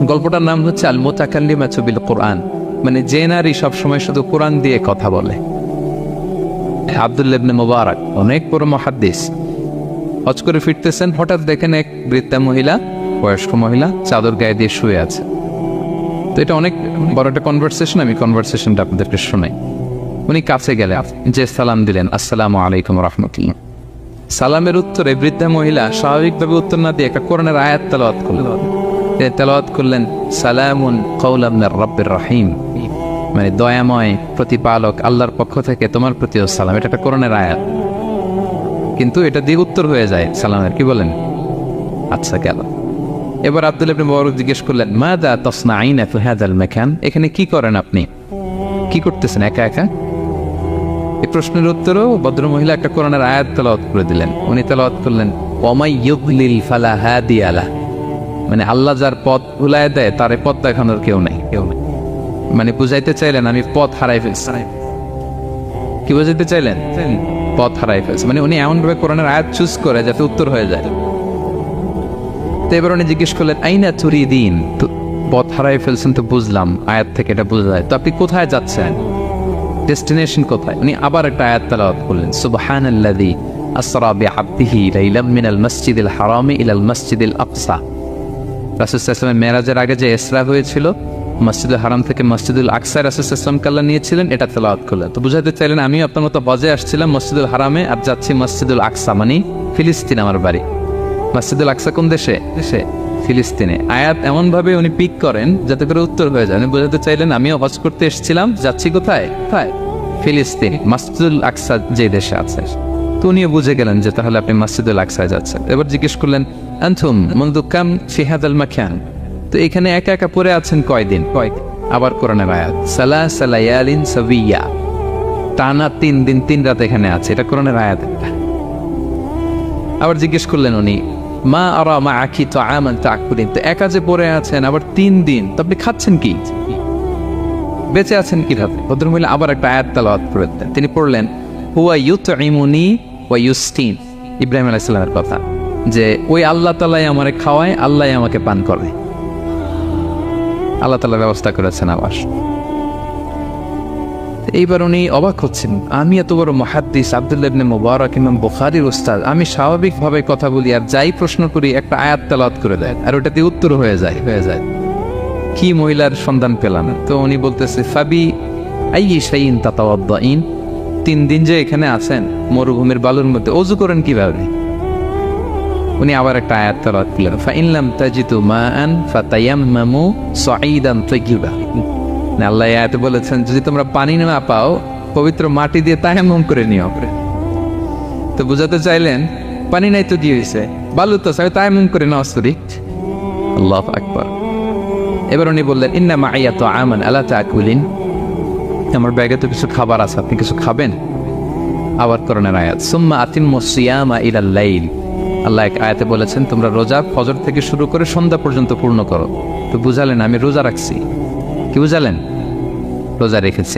গল্পটার নাম হচ্ছে আল মুতাকাল্লিমাতু বিল কোরআন, মানে যে নারী সবসময় শুধু কোরআন দিয়ে কথা বলে। আব্দুল্লাহ ইবনে মুবারক অনেক বড় মুহাদ্দিস, হজ করে ফিরতেছেন, হঠাৎ দেখেন এক বৃদ্ধা মহিলা, বয়স্ক মহিলা চাদর গায়ে দিয়ে শুয়ে আছে। তো এটা অনেক বড় একটা কনভারসেশন, আমি কনভারসেশনটা আপনাদেরকে শোনাই। উনি কাছে গেলে যে সালাম দিলেন, আসসালামু আলাইকুম রাহমাতুল্লাহ। সালামের উত্তরে বৃদ্ধা মহিলা স্বাভাবিকভাবে উত্তর না দিয়ে একটা কোরআনের আয়াত তেলাওয়াত করলেন। তেলাওয়াত করলেন সালামুন কাওলাম মির রাব্বির রহিম, মানে দয়াময় প্রতিপালক আল্লাহর পক্ষ থেকে তোমার প্রতিও সালাম। এটা একটা কোরআনের আয়াত, কিন্তু এটা দিয়ে উত্তর হয়ে যায় সালামের। কি বলেন? আচ্ছা গেল। এবার আব্দুল্লাহ ইবনে মুবারক জিজ্ঞেস করলেন, মাযা তাসনাঈনা ফি হাযাল মাকান, এখানে কি করেন আপনি, কি করতেছেন একা একা? এই প্রশ্নের উত্তরেও ভদ্রমহিলা একটা কোরআনের আয়াত তেলাওয়াত করে দিলেন। উনি তেলাওয়াত করলেন, ওয়ামাই ইউদ্লিল ফালা হাদিয়া লাহ, মানে আল্লাহ যার পথ ভুলায় দেয় তার পথ দেখানোর কেউ নেই। মানে বুঝাইতে চাইলেন আমি পথ হারাই ফেলছি। কি বুঝাইতে চাইলেন? পথ হারাই ফেলছে, মানে উনি এমন ভাবে কোরআনের আয়াত চুজ করে যাতে উত্তর হয়ে যায়। তো এবার উনি জিজ্ঞেস করলেন, আইনা তুরিদিন, তো পথ হারাই ফেলছেন তো বুঝলাম, আয়াত থেকে এটা বোঝা যায়, তো আপনি কোথায় যাচ্ছেন, ডেস্টিনেশন কোথায়? উনি আবার একটা আয়াত তেলাওয়াত করলেন, সুবহানাল্লাযী আসরা বিআবদিহি লাইলাম মিনাল মাসজিদিল হারামি ইলাল মাসজিদিল আকসা। রাসূল সাল্লাল্লাহু আলাইহি ওয়াসাল্লাম মেরাজের আগে যে ইসরা হয়েছিল, মসজিদুল হারাম থেকে মসজিদুল আকসায় রাসূল সাল্লাল্লাহু আলাইহি ওয়াসাল্লাম আল্লাহ নিয়েছিলেন, এটা তেলাওয়াত করলেন। তো বুঝাতে চাইলেন আমি আপনার মতো হজে আসছিলাম মসজিদুল হারামে আর যাচ্ছি মসজিদুল আকসা, মানে ফিলিস্তিন আমার বাড়ি। মসজিদুল আকসা কোন দেশে? দেশে ফিলিস্তিনে। আয়াত এমন ভাবে উনি পিক করেন যাতে করে উত্তর হয়ে যায়। উনি বোঝাতে চাইলেন আমিও হজ করতে এসেছিলাম, যাচ্ছি কোথায়? ফিলিস্তিন, মসজিদুল আকসা যে দেশে আছে। তো উনিও বুঝে গেলেন যে তাহলে আপনি মসজিদুল আকসায় যাচ্ছেন। এবার জিজ্ঞেস করলেন, আনতুম মুনযু কাম ফি হাযাল মাকান, তো এখানে একা একা পড়ে আছেন কয়দিন? আবার কোরআনের আয়াত, সালাসা লায়ালিন সাবিয়া, টানা 3 দিন 3 রাত এখানে আছে, এটা কোরআনের আয়াত। আবার জিজ্ঞেস করলেন উনি, মা আরা মাআকি তাআমান তাকুলিন, তো একা যে পড়ে আছেন আবার 3 দিন, তো আপনি খাচ্ছেন কি, বেঁচে আছেন কিভাবে? ভদ্রমহিলা আবার একটা আয়াত তেলাওয়াত করে দিলেন। তিনি পড়লেন, হুয়া ইউতঈমুনি ওয়া ইউসকিন, ইব্রাহিম আলাইহিস সালামের কথা, যে ওই আল্লাহ তাআলাই আমারে খাওয়ায়, আল্লাহই আমাকে পান করে। আল্লাহ তাআলা ব্যবস্থা করেছেন আবার। এইবার উনি অবাক হচ্ছেন, আমি এত বড় মুহাদ্দিস আব্দুল্লাহ ইবনে মুবারক, ইমাম বুখারীর উস্তাদ, আমি স্বাভাবিকভাবে কথা বলি আর যাই প্রশ্ন করি একটা আয়াত তেলাওয়াত করে দেয় আর ওটাতে উত্তর হয়ে যায়। কি মহিলার সন্ধান পেলাম? তো উনি বলতেছে, ফাবি আইয়ি শাইইন তাতাওয়াদ্দাইন, 3 দিন যে এখানে আছেন মরুভূমির বালুর মধ্যে, ওযু করেন কিভাবে? উনি আবার একটা আয়াত তেলাওয়াত করলেন, ফাইন লাম তাজিদু মাআন ফাতায়াম্মামু সাঈদান তাইয়্যিবা, আল্লাহ আয়াতে বলেছেন যদি তোমরা পানি না পাও পবিত্র মাটি দিয়ে তায়াম্মুম করে নিও। তো বুঝাতে চাইলেন পানি নাই তো কি হয়েছে, বালু তো চাই, তায়াম্মুম করে নাও। আল্লাহু আকবার। এবার উনি বললেন, ইন্না মাইয়া তাআমান আলা তাকুলিন, আমার ব্যাগে তো কিছু খাবার আছে, আপনি কিছু খাবেন? আবার কোরআনের আয়াত, সুম্মা আতিম্মুস সিয়ামা ইলাল লাইল, আল্লাহ এক আয়াতে বলেছেন তোমরা রোজা ফজর থেকে শুরু করে সন্ধ্যা পর্যন্ত পূর্ণ করো। তো বুঝালেন আমি রোজা রাখছি। কি বুঝালেন? রোজা রেখেছি।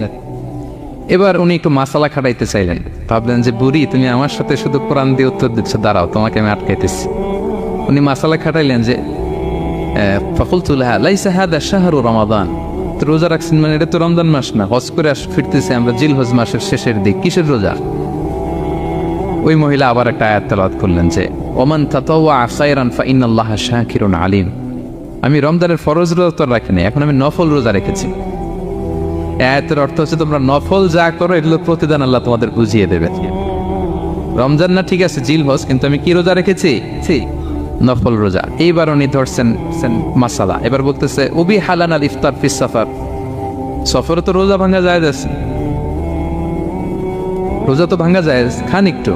এবার উনি একটু মাসালা খাটাইতে চাইলেন, ভাবলেন যে বুড়ি তুমি আমার সাথে শুধু কোরআন দিয়ে উত্তর দিচ্ছ, দাঁড়াও তোমাকে আমি আটকাইতেছি। উনি মাসালা খাটাইলেন যে ফাকুলতু লাহা লাইসা হাদা শাহরু রমাদান, তো রোজা রাখছেন মানে এটা তো রমজান মাস না, হজ করে ফিরতেছে আমরা জিলহজ মাসের শেষের দিক, কিসের রোজা? ওই মহিলা আবার একটা আয়াত তেলাওয়াত করলেন যে ওমান তাতাওয়া খায়রান ফাইনাল্লাহা শাকিরুন আলিম, আমি রমজানের ফরজ রোজা তো রাখিনি, এখন আমি নফল রোজা রেখেছি। আয়াতের অর্থ হচ্ছে তোমরা নফল যা করো এগুলো প্রতিদান আল্লাহ তোমাদের বুঝিয়ে দেবে। রমজান না ঠিক আছে জিলহজ, কিন্তু আমি কি রোজা রেখেছি? নফল রোজা। এইবার উনি ধরছেন মাসালা, এবার বলতেছে উবি হালান আল ইফতার ফিস সাফার, সফরে তো রোজা ভাঙা যায়, রোজা তো ভাঙা যায়, খান একটু।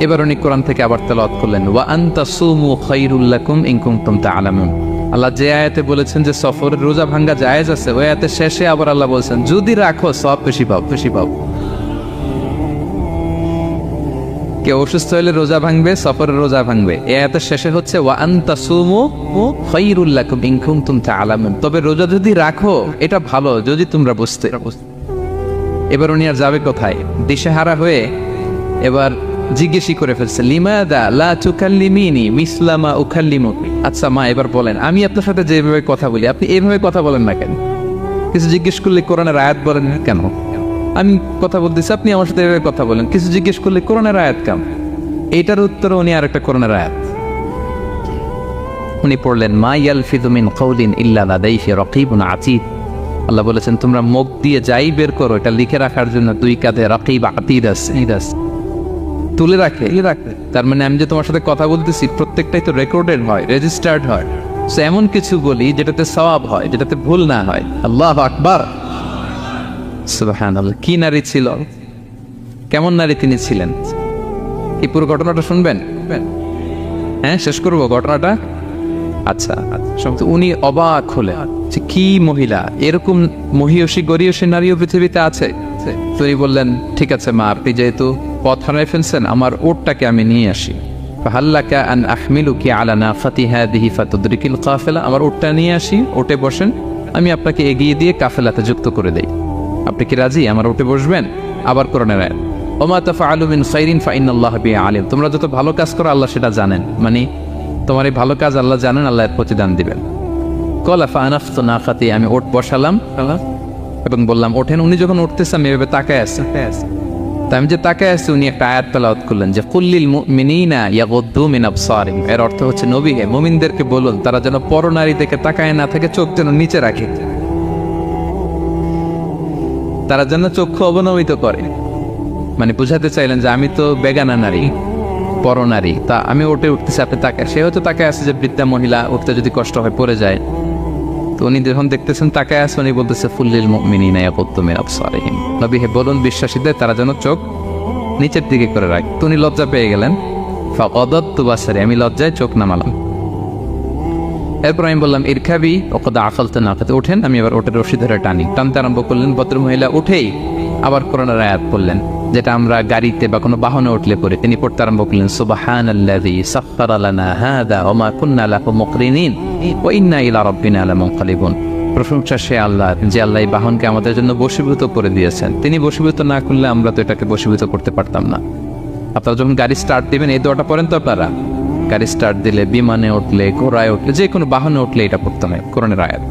এবার উনি কোরআন থেকে আবার তেলাওয়াত করলেন, ওয়া আনতা সুমু খায়রুল লাকুম ইন কুনতুম তা'লামুন, আল্লাহ যে আয়াতে বলেছেন যে সফরের রোজা ভাঙা জায়েজ আছে, ওই আয়াতের শেষে আবার আল্লাহ বলছেন যদি রাখো সব বেশি পাও। কেউ অসুস্থ হলে রোজা ভাঙবে, সফরের রোজা ভাঙবে। এই আয়াতের শেষে হচ্ছে ওয়া আনতা সুমু খায়রুল লাকুম ইন কুনতুম তা'লামুন, তবে রোজা যদি রাখো এটা ভালো যদি তোমরা বুঝতে। এবার উনি আর যাবে কোথায়? দিশেহারা হয়ে এবার জিজ্ঞেসই করে ফেলছে, লিমাদা লা তুকাল্লিমিনি মিসলা মা উকাল্লিমুকি। আচ্ছা মা, এবার বলেন, আমি আপনার সাথে যেভাবে কথা বলি আপনি এইভাবে কথা বলেন না কেন? কিছু জিজ্ঞেস করলে কোরআনের আয়াত বলেন কেন? আমি কথা বলতেছি, আপনি আমার সাথে এভাবে কথা বলেন। কিছু জিজ্ঞেস করলে কোরআনের আয়াত কেন? এইটার উত্তরে উনি আরেকটা কোরআনের আয়াত উনি পড়লেন, মা ইয়ালফিযু মিন কাউলিন ইল্লা লাদাইহি রাকীবুন আতীদ। আল্লাহ বলেছেন, তোমরা মুখ দিয়ে যাই বের করো, এটা লিখে রাখার জন্য দুই কাঁধে রাকীব আতীদ আছে, তুলে রাখে। তার মানে আমি যে তোমার সাথে কথা বলতেছি প্রত্যেকটাই তো রেকর্ডেড হয়, রেজিস্টার্ড হয়। সো এমন কিছু বলি যেটাতে সওয়াব হয়, যেটাতে ভুল না হয়। আল্লাহু আকবার, সুবহানাল্লাহ। কি নারী ছিল, কেমন নারী তিনি ছিলেন? এই পুরো ঘটনাটা শুনবেন? হ্যাঁ, শেষ করবো ঘটনাটা। আচ্ছা, উনি অবাক হলেন যে কি মহিলা, এরকম মহিয়সী গরিয়সী নারীও পৃথিবীতে আছে। তিনি বললেন, ঠিক আছে মা, আপনি যেহেতু পথ হারাই ফেলছেন, আমার ওটটাকে আমি নিয়ে আসি। ফাহাল্লাকা আন আহমিলুকি আলা নাফাতি হাদিহি ফাতুদরিকিল কাফেলা। আমার ওটটা নিয়ে আসি, ওটে বসেন, আমি আপনাকে এগিয়ে দিয়ে কাফেলাতে যুক্ত করে দেই। আপনি কি রাজি আমার ওটে বসবেন? আবার কোরআনের আয়াত, ওমা তাফআলু মিন খাইরিন ফাইনাল্লাহা বিহি আলিম। তোমরা যত ভালো কাজ করো আল্লাহ সেটা জানেন, মানে তোমার এই ভালো কাজ আল্লাহ জানেন, আল্লাহ এর প্রতিদান দিবেন। কলা ফানাফতু নাকাতি, আমি ওট বসালাম এবং বললাম ওঠেন। উনি যখন উঠতেছে আমি এভাবে তাকায় আছি, তা আমি যে তাকায় আছি উনি একটা আয়াত তেলাওয়াত করলেন যে কুল্লিল মুমিনিনা ইয়াগুদ্দু মিন আবসারিহিম। এর অর্থ হচ্ছে, নবী হে, মুমিনদেরকে বলুন তারা যেন পরনারী দেখে তাকায় না থাকে, চোখ যেন নিচে রাখে, তারা যেন চক্ষু অবনমিত করে। মানে বুঝাতে চাইলেন যে আমি তো বেগানা নারী, পরনারী, তা আমি ওটে উঠতেছি, আপনি তাকায়। সে হয়তো তাকায় আছে যে বৃদ্ধা মহিলা উঠতে যদি কষ্ট হয় পড়ে যায়, তো উনি যখন দেখতেছেন তাকায় আছে, উনি বলতেছে ফুল্লিল মুমিনিনা ইয়াগুদ্দু মিন আবসারিহিম। নবী হে, বলুন বিশ্বাসীদের তারা যেন চোখ নিচের দিকে করে রাখে। তো উনি লজ্জা পেয়ে গেলেন। ফাকাদাতু বাসারি, আমি লজ্জায় চোখ নামালাম। এরপর আমি বললাম ইরকাবি ওয়াকাদ আকালতা নাকাতে, ওঠেন। আমি এবার ওটের রশি ধরে টানতে আরম্ভ করলেন। ভদ্র মহিলা উঠেই আবার কোরআনের আয়াত পড়লেন, যেটা আমরা গাড়িতে বা কোনো বাহনে উঠলে পড়ে। তিনি পড়তে আরম্ভ করলেন, সুবহানাল্লাযী সাখখারা লানা হাযা ওয়া মা কুন্না লাহু মুকরিনিন ওয়া ইন্না ইলা রাব্বিনা লামুনকালিবুন। প্রশংসা সে আল্লাহ, যে আল্লাহ এই বাহনকে আমাদের জন্য বশীভূত করে দিয়েছেন। তিনি বশীভূত না করলে আমরা তো এটাকে বশীভূত করতে পারতাম না। আপনারা যখন গাড়ি স্টার্ট দিবেন এই দোয়াটা পড়েন তো আপনারা? গাড়ি স্টার্ট দিলে, বিমানে উঠলে, ঘোড়ায় উঠলে, যে কোনো বাহনে উঠলে এটা পড়তে হয়, কোরআনের আয়াত।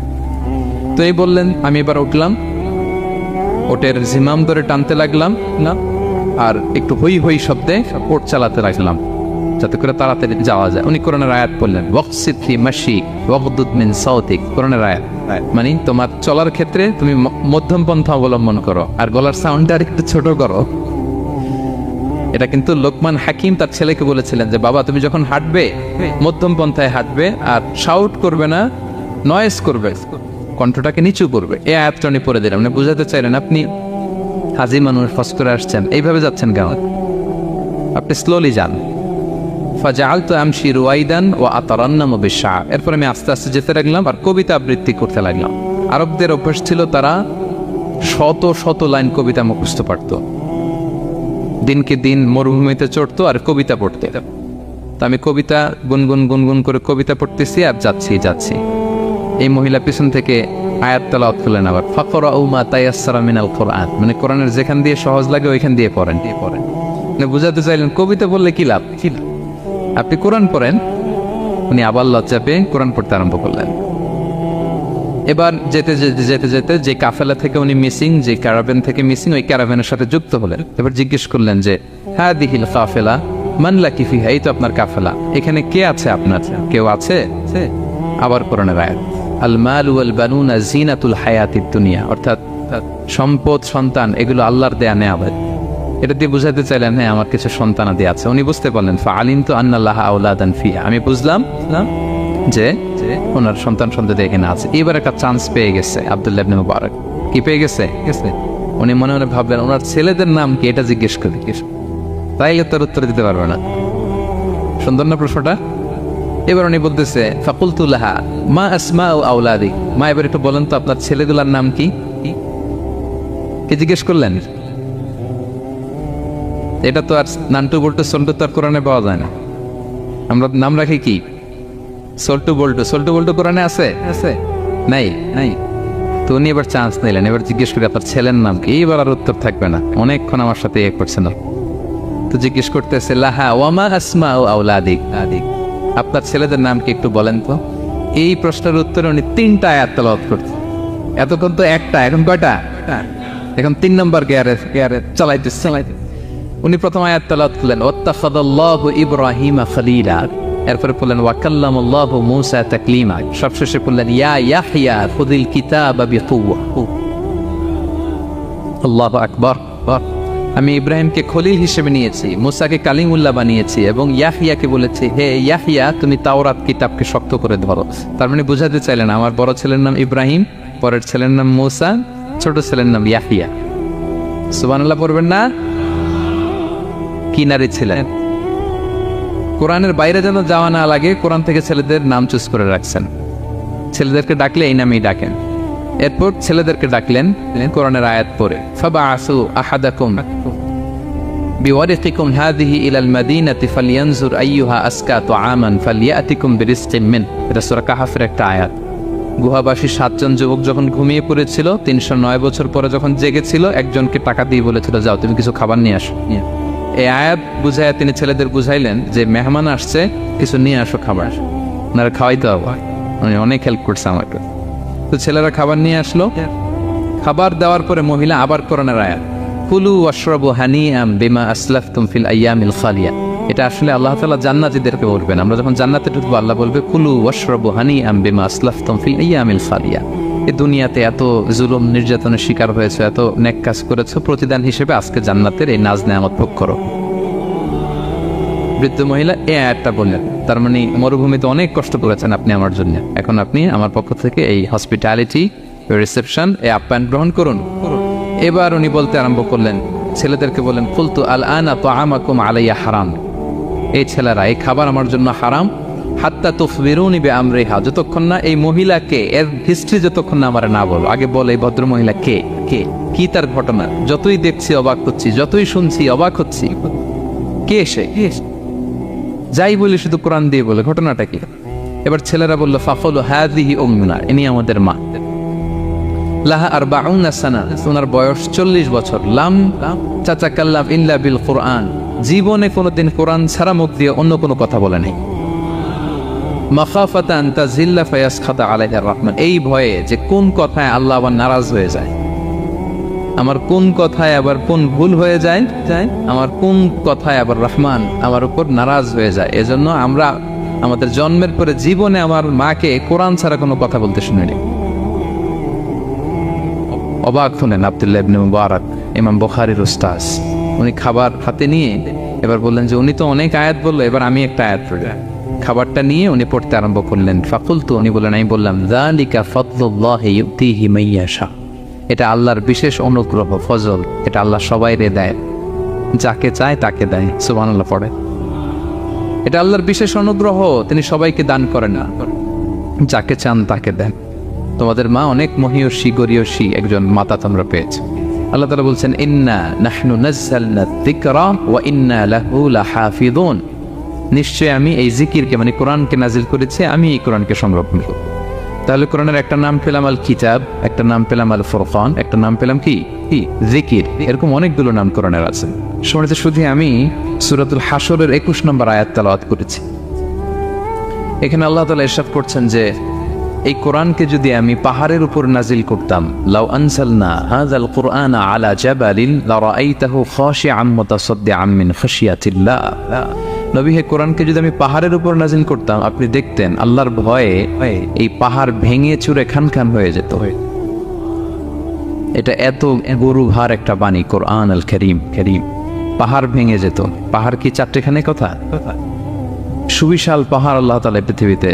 তো এই বললেন, আমি এবার উঠলাম, ওটের জিমাম ধরে টানতে লাগলাম না, আর একটু হই হই শব্দে ওট চালাতে লাগলাম যাতে করে তাড়াতাড়ি যাওয়া যায়। উনি কোরআনের আয়াত বললেন, ওয়াকসিদ ফি মাশিক ওয়াগদুদ মিন সাওতিক। কোরআনের আয়াত মানে তোমার চলার ক্ষেত্রে তুমি মধ্যম পন্থা অবলম্বন করো, আর গলার সাউন্ডটা আর একটু ছোট করো। এটা কিন্তু লোকমান হাকিম তার ছেলেকে বলেছিলেন যে বাবা, তুমি যখন হাঁটবে মধ্যম পন্থায় হাঁটবে, আর শাউট করবে না, নয়েজ করবে, কণ্ঠটাকে নিচু করবে। এই আয়াতটা উনি পড়ে দিলাম। মানে বুঝাতে চাইলেন আপনি হাজি মানুষ, ফস করে আসছেন, এইভাবে যাচ্ছেন কেন? আপনি স্লোলি যান। ফাজাআলতু আমশি রুয়াইদান ওয়া আতারান্নামু বিশ-শা'র। এরপর আমি আস্তে আস্তে যেতে লাগলাম আর কবিতা আবৃত্তি করতে লাগলাম। আরবদের অভ্যাস ছিল, তারা শত শত লাইন কবিতা মুখস্থ পারত। দিনকে দিন মরুভূমিতে চড়তো আর কবিতা পড়তে। তা আমি কবিতা গুনগুন করে কবিতা পড়তেছি আর যাচ্ছি। এই মহিলা পিছন থেকে আয়াত তেলাওয়াত করলেন আবার, ফাকরাউ মা তায়াসসারা মিনাল কুরআন। মানে কোরআনের যেখান দিয়ে সহজ লাগে ওইখান দিয়ে পড়েন। মানে বুঝাতে চাইলেন কবিতা বললে কি লাভ, আপনি কোরআন পড়েন। উনি আবার লজ্জা পেয়ে কোরআন পড়তে আরম্ভ করলেন। এবার যেতে যেতে যে কাফেলা থেকে উনি মিসিং, যে ক্যারাভেন থেকে মিসিং, ওই ক্যারাভেনের সাথে যুক্ত হলেন। এবার জিজ্ঞেস করলেন যে হাদিহিল কাফেলা মান লাকি ফিহা, এই তো আপনার কাফেলা, এখানে কে আছে আপনার? কেউ আছে? আবার কোরআনের আয়াত, আল মাল ওয়াল বানুনা জিনাতুল হায়াতিদ দুনিয়া, অর্থাৎ সম্পদ, সন্তান, এগুলো আল্লাহর দেয়া নেয়ামত। এটা দিয়ে বুঝাতে চাইলেন হ্যাঁ আমার কিছু সন্তানাদি আছে। উনি বুঝতে পারলেন, ফাআলিমতু আন্নাল্লাহা আওলাদান ফিহা, আমি বুঝলাম যে ওনার সন্তান-সন্ততি এখানে আছে। এবার একটা চান্স পেয়ে গেছে আব্দুল্লাহ ইবনে মুবারক। কি পেয়ে গেছে? উনি মনে মনে ভাবলেন ওনার ছেলেদের নাম কি, এটা জিজ্ঞেস করি, তাইলে তার উত্তর দিতে পারবে না। সুন্দর না প্রশ্নটা? এবার উনি বলতেছে, ফাকুলতু লাহা মা আসমাউ আওলাদি, মা এবার একটু বলেন তো আপনার ছেলেগুলার নাম কি? কি জিজ্ঞেস করলেন? এটা তো আর নান্টু বল্টু সল্টু তো আর কোরআনে পাওয়া যায় না। আমরা নাম রাখি কি? সল্টু বল্টু কোরআনে আছে? নাই। তো উনি এবার চান্স নিলেন, এবার জিজ্ঞেস করি আপনার ছেলের নাম কি? এইবার আর উত্তর থাকবে না, অনেকক্ষণ আমার সাথে এক করছেন। তো জিজ্ঞেস করতেছে লাহা ওয়ামা আসমাউ আওলাদিক, আপনার ছেলেদের নাম কি একটু বলেন তো। এই প্রশ্নের উত্তরে উনি 3টা আয়াত তেলাওয়াত করতেন। এতক্ষণ তো একটা, এখন কয়টা? এখন 3 নম্বর গিয়ারে চালাইতেছে। উনি প্রথম আয়াত তেলাওয়াত করলেন ওয়াত্তাখাযাল্লাহু ইব্রাহিমা খলিলা, এরপরে বললেন ওয়াকাল্লামাল্লাহু মূসা তাকলিমা, সবশেষে বললেন ইয়া ইয়াহইয়া খুযিল কিতাবা বিকুওয়া। আল্লাহু আকবার। আমি ইব্রাহিমকে খলিল হিসেবে নিয়েছি, মুসাকে কালিমুল্লাহ বানিয়েছি, এবং ইয়াহিয়াকে বলেছি হে ইয়াহিয়া তুমি তাওরাত কিতাবকে শক্ত করে ধরো। তার মানে বুঝাতে চাইলেন আমার বড় ছেলের নাম ইব্রাহিম, পরের ছেলের নাম মুসা, ছোট ছেলের নাম ইয়াহিয়া। সুবহানাল্লাহ পড়বেন না? কি নারী ছিলেন। কোরআনের বাইরে যেন যাওয়া না লাগে, কোরআন থেকে ছেলেদের নাম চুজ করে রাখছেন। ছেলেদেরকে ডাকলে এই নামেই ডাকেন। এরপর ছেলেদেরকে ডাকলেন কোরআনের আয়াত পড়ে ফাবআসু আহাদাকুম বিওয়ারিকিকুম হাযিহি ইলাল মাদিনাতি ফালইয়ানজুর আইয়ুহা আসকা তুআমান ফালইয়াতিকুম বিরিজকিম মিন। এটা সূরা কাহফের একটা আয়াত। গুহাবাসী 7 জন যুবক যখন ঘুমিয়ে পড়েছিল, 309 বছর পরে যখন জেগেছিল, একজনকে টাকা দিয়ে বলেছিল যাও তুমি কিছু খাবার নিয়ে আসো। এই আয়াত বুঝাইয়া তিনি ছেলেদের বুঝাইলেন যে মেহমান আসছে, কিছু নিয়ে আসো খাবার, ওনারা খাওয়াইতে হবে। উনি অনেক হেল্প করছে আমাকে। তো ছেলেরা খাবার নিয়ে আসলো। খাবার দেওয়ার পরে মহিলা আবার কোরআনের আয়াত কুলু ওয়াশরাবু হানিআম বিমা আসলাফতুম ফিল আইয়ামিল খালিয়া। এটা আসলে আল্লাহ তাআলা জান্নাতীদেরকে বলবেন। আমরা যখন জান্নাতে ঢুকবো আল্লাহ বলবে কুলু ওয়াশরাবু হানিআম বিমা আসলাফতুম ফিল আইয়ামিল খালিয়া। এই দুনিয়াতে এত জুলুম নির্যাতনের শিকার হয়েছে, এত নেক কাজ করেছো, প্রতিদান হিসেবে আজকে জান্নাতের এই নাজ নেয়ামত ভোগ করো। বৃদ্ধ মহিলা এই আয়াতটা বললেন, তার মানে মরুভূমিতে অনেক কষ্ট করেছেন আপনি আমার জন্য, এখন আপনি আমার পক্ষ থেকে এই হসপিটালিটি রিসেপশন এই আপ্যায়ন গ্রহণ করুন। এবার উনি বলতে আরম্ভ করলেন, ছেলেদেরকে বললেন কুলতু আল আনা তুআমাকুম আলাইয়া হারাম। এই ছেলেরা এই খাবার আমার জন্য হারাম, হাত্তা তুখবিরুনি বিআমরিহা, যতক্ষণ না এই মহিলাকে এর হিস্ট্রি যতক্ষণ না আমার না বলো। আগে বলে এই ভদ্র মহিলা কে, কি তার ঘটনা। যতই দেখছি অবাক হচ্ছি, যতই শুনছি অবাক হচ্ছি। কে সে? যাই বলি শুধু কোরআন দিয়ে বলে, ঘটনাটা কি? এবার ছেলেরা বলল ফাকুলু হাযিহি উম্মুনা, ইনি আমাদের মা। লাহা আরবাউনা সানা, ওনার বয়স 40 বছর। লাম তাতাকাল্লাম ইল্লা বিল কুরআন, জীবনে কোনোদিন কোরআন ছাড়া মুখ দিয়ে অন্য কোনো কথা বলে নাই। মাখাফাতান তাজিল্লা ফায়াসখাতা আলাইহা রহমান, এই ভয়ে যে কোন কথায় আল্লাহ আবার নারাজ হয়ে যায়, আমার কোন কথায় আবার কোন ভুল হয়ে যায়, আমার কোন কথায় আবার রহমান আমার উপর নারাজ হয়ে যায়। এজন্য আমরা আমাদের জন্মের পরে জীবনে আমার মাকে কোরআন ছাড়া কোনো কথা বলতে শুনিনি। অবাক হলেন আব্দুল্লাহ ইবনে মুবারক, ইমাম বুখারীর উস্তাদ। উনি খাবার হাতে নিয়ে এবার বললেন যে উনি তো অনেক আয়াত বললো, এবার আমি একটা আয়াত পড়ি। খাবারটা নিয়ে উনি পড়তে আরম্ভ করলেন। ফাকুলতু, উনি বললেন, আমি বললাম যালিকা ফাদলুল্লাহি ইউতিহি মাইয়াশা, এটা আল্লাহর বিশেষ অনুগ্রহ, ফজল। এটা আল্লাহ সবাইরে দেয়, যাকে চায় তাকে দেয়। সুবহানাল্লাহ পড়ে। এটা আল্লাহর বিশেষ অনুগ্রহ, তিনি সবাইকে দান করেন না, যাকে চান তাকে দেন। তোমাদের মা অনেক মহিয়সী গরিয়সী একজন মাতা তোমরা পেয়েছ। আল্লাহ তাআলা বলছেন ইন্না নাহনু নাযালনা যিকরা ওয়া ইন্না লাহু লাহাফিযুন, নিশ্চয় আমি এই জিকিরকে মানে কোরআনকে নাজিল করেছি, আমি এই কোরআনকে সংরক্ষণ করব। তাহলে কোরআনের একটা নাম পেলাম আল কিতাব, একটা নাম পেলাম আল ফুরকান, একটা নাম পেলাম কি জিকির। এরকম অনেকগুলো নাম কোরআনের আছে। শুনেছি শুধু আমি সূরাতুল হাশরের 21 নম্বর আয়াত তেলাওয়াত করেছি। এখানে আল্লাহ তাআলা ইরশাদ করছেন যে এই কোরআনকে যদি আমি পাহাড়ের উপর নাজিল করতাম, লাউ আনসালনা হাযাল কুরআনা আলা জাবালিন লারাআইতাহু খাশিআম মুতাসাদ্দিআম মিন খাশিয়াতিল্লাহ। নবী হে, কোরআনকে যদি আমি পাহাড়ের উপর নাজিল করতাম, আপনি দেখতেন আল্লাহর ভয়ে এই পাহাড় ভেঙে চুরে খান হয়ে যেত। এটা এত গরু ভার একটা বাণী কোরআন আল কারীম, পাহাড় ভেঙে যেত। পাহাড় কি চারটেখানে কথা? সুবিশাল পাহাড় আল্লাহ তাআলা পৃথিবীতে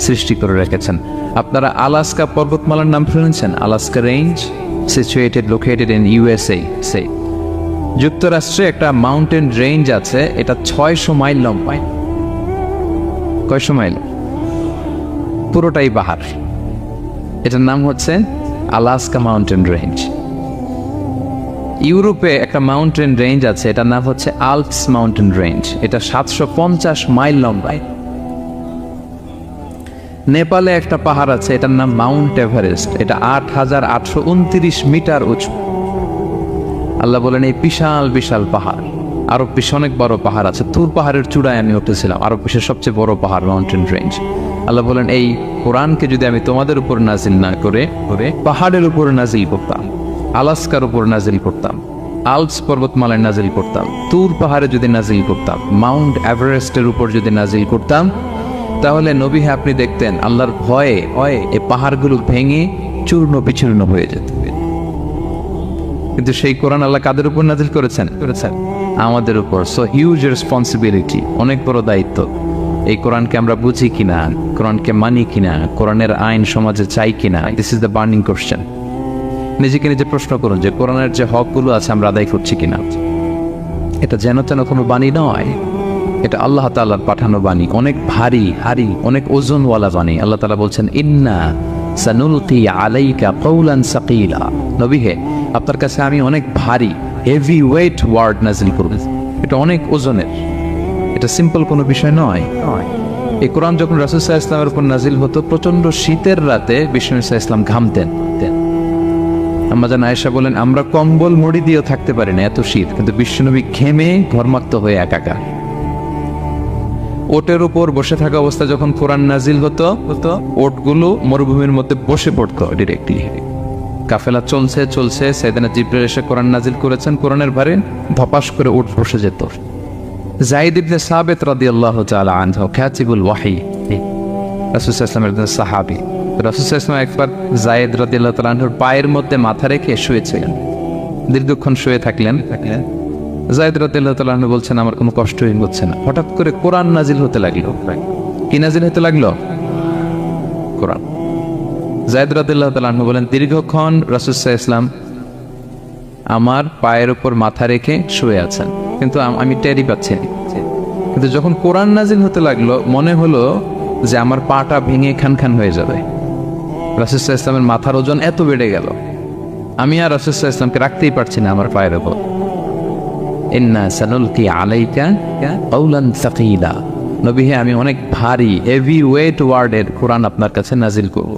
সৃষ্টি করে রেখেছেন। আপনারা আলাস্কা পর্বতমালার নাম শুনেছেন? Alaska range, located in USA. যুক্তরাষ্ট্রে একটা মাউন্টেন রেঞ্জ আছে, এটা 600 মাইল লম্বা। কয়শো মাইল? পুরোটাই পাহাড়। এটার নাম হচ্ছে আলাস্কা মাউন্টেন রেঞ্জ। ইউরোপে একটা মাউন্টেন রেঞ্জ আছে, এটার নাম হচ্ছে আল্পস মাউন্টেন রেঞ্জ, এটা 750 মাইল লম্বা। নেপালে একটা পাহাড় আছে, এটার নাম মাউন্ট এভারেস্ট, এটা 8829 মিটার উঁচু। আল্লাহ বলেন এই বিশাল বিশাল পাহাড় আরব বিশ্বে অনেক বড় পাহাড় আছে, তুর পাহাড়ের চূড়ায় আমি উঠেছিলাম, আরব বিশ্বের সবচেয়ে বড় পাহাড়, মাউন্টেন রেঞ্জ। আল্লাহ বলেন এই কোরআনকে যদি আমি তোমাদের উপর নাজিল না করে পাহাড়ের উপর নাজিল করতাম, আলাস্কার উপর নাজিল করতাম, আল্পস পর্বতমালায় নাজিল করতাম, তুর পাহাড়ে যদি নাজিল করতাম, মাউন্ট এভারেস্টের উপর যদি নাজিল করতাম, তাহলে নবী হ্যাঁ আপনি দেখতেন আল্লাহর ভয়ে এই পাহাড়গুলো ভেঙে চূর্ণ বিচূর্ণ হয়ে যেত। কিন্তু সেই কোরআন আল্লাহ কাদের উপর নাজিল করেছেন? আমাদের উপর। সো হিউজ রেসপন্সিবিলিটি, অনেক বড় দায়িত্ব। এই কোরআনকে আমরা বুঝি কিনা, কোরআনকে মানি কিনা, কোরআনের আইন সমাজে চাই কিনা, this is the burning question. নিজেকে নিজে প্রশ্ন করুন যে কোরআনের যে হকগুলো আছে আমরা আদায় করছি কিনা। এটা যেন তেন কোনো বাণী নয়, এটা আল্লাহ তাআলার পাঠানো বাণী, অনেক ভারী অনেক ওজনওয়ালা বাণী। আল্লাহ তাআলা বলছেন ইন্না সানুলকি আলাইকা কওলান সাকিলা, নবী হে আপনার কাছে আমি অনেক ভারী হেভি ওয়েট ওয়ার্ড নাজিল করব। এটা অনেক ওজনের, এটা সিম্পল কোনো বিষয় নয়। এই কোরআন যখন রাসূল সাল্লাল্লাহু আলাইহি ওয়াসাল্লামের উপর নাজিল হতো, প্রচন্ড শীতের রাতে বিষ্ণু সাল্লাল্লাহু আলাইহি ওয়াসাল্লাম ঘামতেন। আম্মা জান আয়েশা বলেন আমরা কম্বল মুড়ি দিয়েও থাকতে পারি না, এত শীত, কিন্তু বিশ্বনবী ঘেমে ঘর্মাক্ত হয়ে একাকার। ওটের উপর বসে থাকা অবস্থা যখন কোরআন নাজিল হতো, ওটগুলো মরুভূমির মধ্যে বসে পড়তো ডিরেক্টলি। কাফেলা চলছে সাইয়েদনা জিবরাইল এসে কোরআন নাজিল করেছেন, কোরআনের ভারে ধপাস করে উট বসে যেত। যায়েদ ইবনে সাবিত রাদিয়াল্লাহু তাআলা আনহু কাতিবুল ওয়াহি, রাসূল সাল্লাল্লাহু আলাইহি ওয়াসাল্লামের সাহাবী। রাসূল সাল্লাল্লাহু আলাইহি ওয়াসাল্লাম একবার যায়েদ রাদিয়াল্লাহু তাআলা আনহুর পায়ের মধ্যে মাথা রেখে শুয়েছিলেন, দীর্ঘক্ষণ শুয়ে থাকলেন। যায়েদ রাদিয়াল্লাহু তাআলা আনহু বলছেন আমার কোনো কষ্টই হচ্ছে না। হঠাৎ করে কোরআন নাজিল হতে লাগলো। কি নাজিল হতে লাগলো? কোরআন। যায়েদ রাদিয়াল্লাহু তাআলা আনহু বলেন দীর্ঘক্ষণ রাসূল সাল্লাল্লাহু আলাইহি ওয়াসাল্লাম আমার পায়ের উপর মাথা রেখে শুয়ে আছেন, কিন্তু আমি টেরই পাচ্ছি না। কিন্তু যখন কোরআন নাজিল হতে লাগলো মনে হলো যে আমার পাটা ভেঙে খান হয়ে যাবে। রাসূল সাল্লাল্লাহু আলাইহি ওয়াসাল্লামের মাথার ওজন এত বেড়ে গেল, আমি আর রাসূল সাল্লাল্লাহু আলাইহি ওয়াসাল্লামকে রাখতেই পারছি না আমার পায়ের উপর। ইন্না সানুলকি আলাইকা কওলান সাকিলা, নবী হে আমি অনেক ভারী হেভি ওয়েট ওয়ার্ডের কোরআন আপনার কাছে নাজিল করব।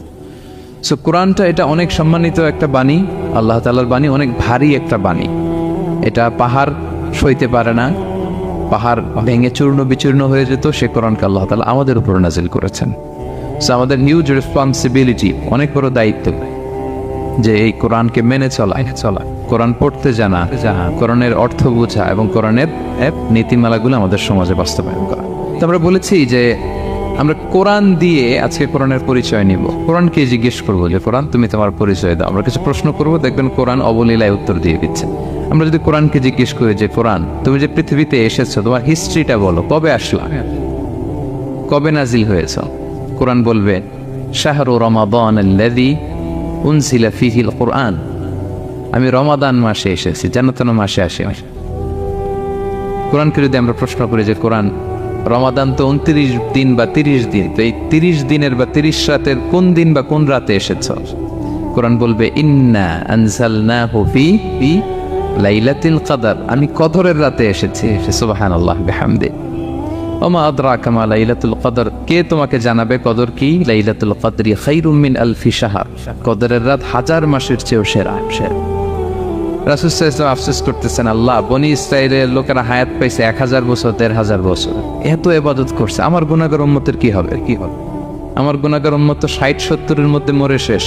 সো কোরআনটা এটা অনেক সম্মানিত একটা বাণী, আল্লাহ তাআলার বাণী, অনেক ভারী একটা বাণী। এটা পাহাড় সইতে পারে না, পাহাড় ভেঙে চূর্ণ বিচূর্ণ হয়ে যেত, সে কোরআনকে আল্লাহ তাআলা আমাদের উপর নাজিল করেছেন। সো আমাদের হিউজ রেসপন্সিবিলিটি, অনেক বড় দায়িত্ব যে এই কোরআনকে মেনে চলা, কোরআন পড়তে জানা, কোরআনের অর্থ বোঝা এবং কোরআনের নীতিমালাগুলো আমাদের সমাজে বাস্তবায়ন করা। তো আমরা বলেছি যে আমরা কোরআন দিয়ে আজকে কোরআনের পরিচয় নিব। কোরআনকে জিজ্ঞেস করবো যে কোরআন তুমি তোমার পরিচয় দাও। আমরা কিছু প্রশ্ন করবো, দেখবেন কোরআন অবলীলায় উত্তর দিয়ে দিচ্ছে। আমরা যদি কোরআনকে জিজ্ঞেস করি যে কোরআন তুমি যে পৃথিবীতে এসেছো তোমার হিস্ট্রিটা বলো, কবে আসলা, কবে নাজিল হয়েছ? কোরআন বলবে শাহরু রমাদান আল্লাযী উনজিলা ফীহিল কুরআন, আমি রমাদান মাসে এসেছি, যেন তেন মাসে আসে। কোরআনকে যদি আমরা প্রশ্ন করি যে কোরআন রমাদান তো 29 দিন বা 30 দিন, তো এই 30 দিনের বা 30 রাতের কোন দিন বা কোন রাতে এসেছ? কোরআন বলবে ইন্না আনজালনাহু ফি লাইলাতুল কদর, আমি কদরের রাতে এসেছি। সুবহানাল্লাহ বিহামদি। ওমা আদরাকা মা লাইলাতুল কদর, কে তোমাকে জানাবে কদর কি? লাইলাতুল কদরি খায়রুম মিন আলফি শাহর, কদরের রাত 1000 মাসের চেয়েও সেরা। রাসূল সাল্লাল্লাহু আলাইহি ওয়াসাল্লাম আফসোস করতেছেন, আল্লাহ বনি ইসরাইলের লোকেরা হায়াত পাইছে 1000 বছর 1500 বছর, এত ইবাদত করছে, আমার গুনাহগার উম্মতের কি হবে? আমার গুনাহগার উম্মত তো 60-70 মধ্যে মরে শেষ।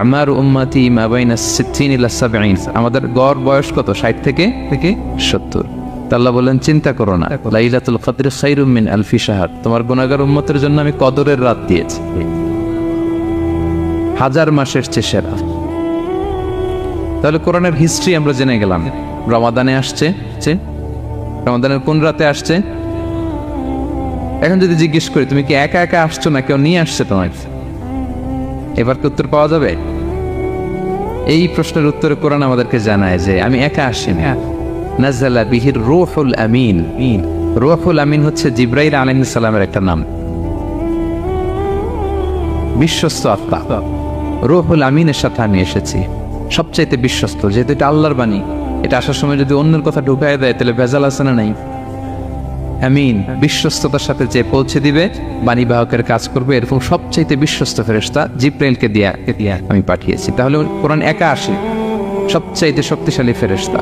আমার উম্মতি মা বাইনা 60 ইলা 70, আমাদের গড় বয়স কত? 60 থেকে 70। আল্লাহ বলেন চিন্তা করো না, লাইলাতুল কদরি খায়রুম মিন আলফি শাহর, তোমার গুনাহগার উম্মতের জন্য আমি কদরের রাত দিয়েছি, 1000 মাসের চেয়ে সেরা। তাহলে কোরআনের হিস্ট্রি আমরা জেনে গেলাম। রমাদানে আসছে, রমাদানের কোন রাতে আসছে? এখন যদি জিজ্ঞেস করি তুমি কি একা একা আসছো না কেউ নিয়ে আসছে তোমার, এবার কি উত্তর পাওয়া যাবে? এই প্রশ্নের উত্তরে কোরআন আমাদেরকে জানায় যে আমি একা আসিনি। নাযালা বিহির রূহুল আমিন। রূহুল আমিন হচ্ছে জিবরাইল আলাইহিস সালামের একটা নাম, বিশ্বস্ত আত্মা। রূহুল আমিনের সাথে আমি এসেছি, সবচাইতে বিশ্বস্ত, যেহেতু এটা আল্লাহর বাণী। এটা আসার সময় যদি অন্যের কথা ঢুকায় দেয় তাহলে ভেজাল আছে না নাই? আমিন, বিশ্বস্ততার সাথে যে পৌঁছে দিবে, বাণী বাহকের কাজ করবে, এরকম সবচাইতে বিশ্বস্ত ফেরেশতা জিবরাইলকে দিয়া আমি পাঠিয়েছি। তাহলে কোরআন একা আসে, সবচাইতে শক্তিশালী ফেরেশতা।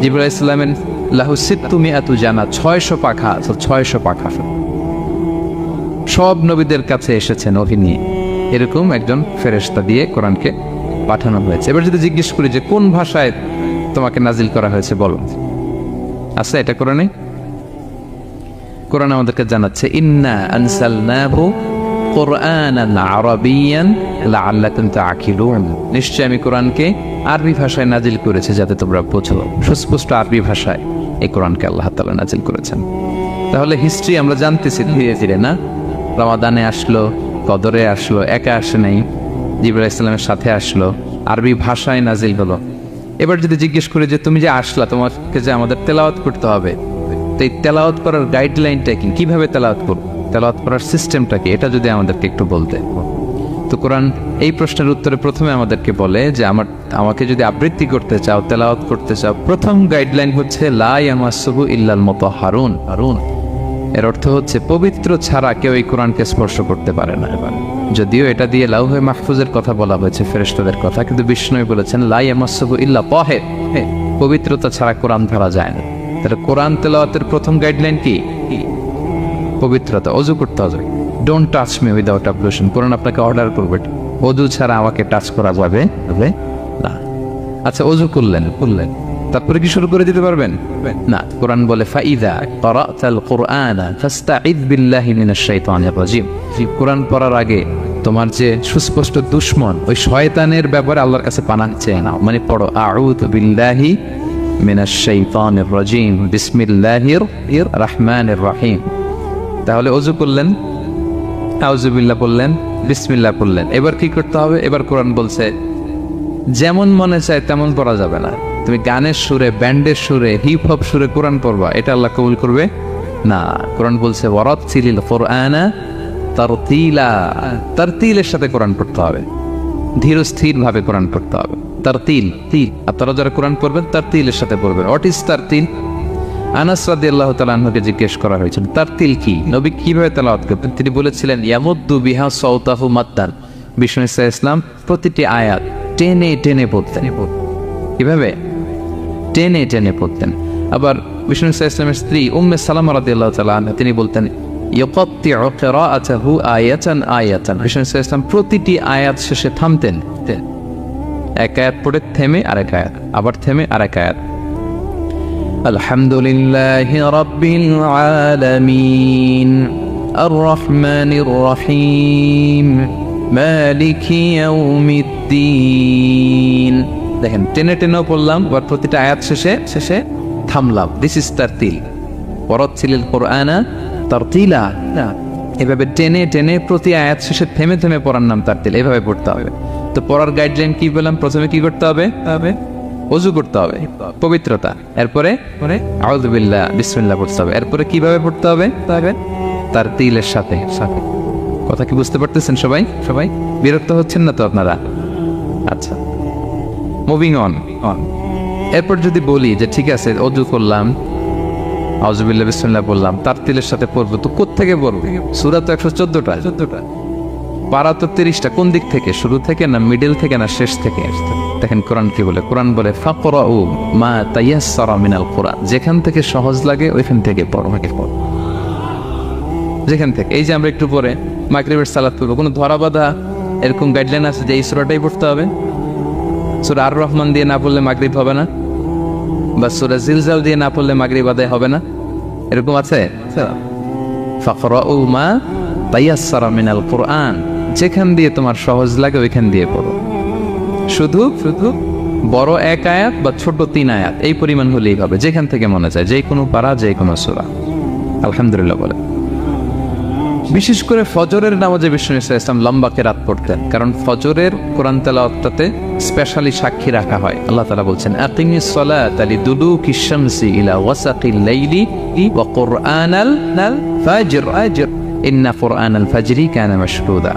জিবরাইল ইসলামের লাহু সিত্তুমিআতু জানাত, 600 পাখা, 600 পাখা। সব নবীদের কাছে এসেছেন ওহী নিয়ে, এরকম একজন ফেরেশতা দিয়ে কোরআনকে পাঠানো হয়েছে। এবার যদি জিজ্ঞেস করি যে কোন ভাষায় তোমাকে নাজিল করা হয়েছে বলো, আছে এটা কোরআনে? কোরআন আমাদেরকে জানাচ্ছে ইন্না আনসালনাহু কুরআনান আরাবিয়ান লাআল্লাকুম তাআকিলুন, নিশ্চয় আমি কোরআনকে আরবি ভাষায় নাজিল করেছি যাতে তোমরা বোঝো। সুস্পষ্ট আরবি ভাষায় এই কোরআনকে আল্লাহ তাআলা নাজিল করেছেন। তাহলে হিস্ট্রি আমরা জানতেছি ধীরে ধীরে, না? রমাদানে আসলো, কদরে আসলো, একা আসে নাই, জিবরাইল ইসলামের সাথে আসলো, আরবি ভাষায় নাজিল হলো। এবার যদি জিজ্ঞেস করি যে তুমি যে আসলা, তোমাকে যে আমাদের তেলাওয়াত করতে হবে, তো এই তেলাওয়াত করার গাইডলাইনটা কি, কিভাবে তেলাওয়াত করব, তেলাওয়াত করার সিস্টেমটা কি, এটা যদি আমাদেরকে একটু বলতে। তো কোরআন এই প্রশ্নের উত্তরে প্রথমে আমাদেরকে বলে যে আমাকে যদি আবৃত্তি করতে চাও, তেলাওয়াত করতে চাও, প্রথম গাইডলাইন হচ্ছে লা ইয়ামাসসুহু ইল্লাল মুতাহহারুন। এর অর্থ হচ্ছে পবিত্র ছাড়া কেউ এই কোরআনকে স্পর্শ করতে পারে না। যদিও এটা দিয়ে লাউহে মাহফুজের কথা বলা হয়েছে, ফেরেশতাদের কথা, কিন্তু বিষ্ণু বলেছেন লা ইয়ামাসসুহু ইল্লা তাহির, পবিত্রতা ছাড়া কোরআন ধরা যায় না। তাহলে কোরআন তেলাওয়াতের প্রথম গাইডলাইন কি? পবিত্রতা, ওযু করতে হবে। ডোন্ট টাচ মি উইদাউট অ্যাবলুশন, কোরআন আপনাকে অর্ডার করবে ওযু ছাড়া আমাকে টাচ করা যাবে না। আচ্ছা, ওযু করলেন, তারপরে কি শুরু করে দিতে পারবেন? না, কোরআন বলে ফাইদা ক্বারাতাল কুরআনা ফাস্তাইদ বিল্লাহি মিনাশ শাইতানির রাজিম। কোরআন পড়ার আগে তোমার যে সুস্পষ্ট দুশমন ওই শয়তানের ব্যাপারে আল্লাহর কাছে পানাহ চেয়ে নাও, মানে পড়ো আউযু বিল্লাহি মিনাশ শাইতানির রাজিম বিসমিল্লাহির রহমানির রহিম। তাহলে ওযু করলেন, আউযু বিল্লাহ বললেন, বিসমিল্লাহ বললেন। এবার কি করতে হবে? এবার কোরআন বলছে যেমন মনে চায় তেমন পড়া যাবে না। তুমি গানের সুরে, ব্যান্ডের সুরে, হিপ হপ সুরে কোরআন পড়বা, এটা আল্লাহ কবুল করবে না। কোরআন বলছে ওয়ারাত্তিলিল কুরআনা তারতিলা, তারতিলের সাথে কোরআন পড়তে হবে, ধীর স্থির ভাবে কোরআন পড়তে হবে। তারতিল, আপনারা যারা কোরআন পড়বেন তারতিলের সাথে পড়বেন। What is তারতিল? আনাস রাদিয়াল্লাহু তাআলা আনহুকে জিজ্ঞেস করা হয়েছিল তারতিল কি, নবী কিভাবে তেলাওয়াত করতেন। তিনি বলেছিলেন ইয়ামুদ্দু বিহা সাওতাহু মাদ্দান, বিষ্ণু ইসলাম প্রতিটি আয়াত টেনে টেনে পড়তেন। কিভাবে? টেনে টেনে পড়তেন। আবার বিষ্ণু ইসলামের স্ত্রী উম্মে সালামা রাদিয়াল্লাহু তাআলা আনহা তিনি বলতেন ইয়াকাত্তিউ কিরাআতাহু আয়াতান আয়াতান, বিষ্ণু ইসলাম প্রতিটি আয়াত শেষে থামতেন, এক আয়াত পড়ে থেমে আরেক আয়াত, আবার থেমে আরেক আয়াত। আলহামদুলিল্লাহি রাব্বিল আলামিন আর রহমানির রহিম মালিকি ইয়াউমিদ্দিন। দেখেন টেনে টেনেও পড়লাম, আবার প্রতিটা আয়াত শেষে থামলাম। This is তারতিল। ওয়ারাত্তিলিল কুরআনা তারতিলা, এভাবে টেনে টেনে প্রতি আয়াত শেষে থেমে থেমে পড়ার নাম তারতিল। এভাবে পড়তে হবে। তো পড়ার গাইডলাইন কি বললাম? প্রথমে কি করতে হবে? ওযু করতে হবে, পবিত্রতা। এরপরে আউযু বিল্লাহ বিসমিল্লাহ পড়তে হবে। এরপরে কিভাবে পড়তে হবে? তারতিলের সাথে। কথা কি বুঝতে পারতেছেন সবাই? বিরক্ত হচ্ছেন না তো আপনারা? আচ্ছা, মুভিং অন। এরপর যদি বলি যে ঠিক আছে ওযু করলাম, আউযু বিল্লাহ বিসমিল্লাহ বললাম, তারতিলের সাথে পড়বো, তো কোত্থেকে পড়বো? সূরা তো 114টা, পারা তো 30টা। কোন দিক থেকে? শুরু থেকে না মিডল থেকে না শেষ থেকে? দেখেন কোরআন কি বলে। কোরআন বলে ফাকরাউ মা তায়াসসারা মিনাল কুরআন, যেখান থেকে সহজ লাগে ওইখান থেকে পড়ো। যেখান থেকে, এই যে আমরা একটু পরে মাগরিবের সালাত পড়বো, কোনো ধরাবাঁধা এরকম গাইডলাইন আছে যে এই সূরাটাই পড়তে হবে? সূরা আর রহমান দিয়ে না পড়লে মাগরিব হবে না, বা সূরা জিলজাল দিয়ে না পড়লে মাগরিব আদায় হবে না, এরকম আছে? ফাকরাউ মা তায়াসসারা মিনাল কুরআন, যেখান দিয়ে তোমার সহজ লাগে ওইখান দিয়ে পড়ো। শুধু বড় এক আয়াত বা ছোট 3 আয়াত এই পরিমাণ হলেই হবে, যেখান থেকে মনে চায়, যে কোনো পারা, যে কোনো সূরা। আলহামদুলিল্লাহ বলে। বিশেষ করে ফজরের নামাজে বিষ্ণু ইসলাম লম্বা কেরাত পড়তেন, কারণ ফজরের কোরআন তেলাওয়াতটাতে স্পেশালি সাক্ষী রাখা হয়। আল্লাহ তাআলা বলছেন আকিমিস সালাতা লিদুলুকিশ শামসি ইলা ওয়াসাকিল লাইলি ওয়া কুরআনাল ফাজর ইন্না কুরআনাল ফাজরি কানা মাশহুদা।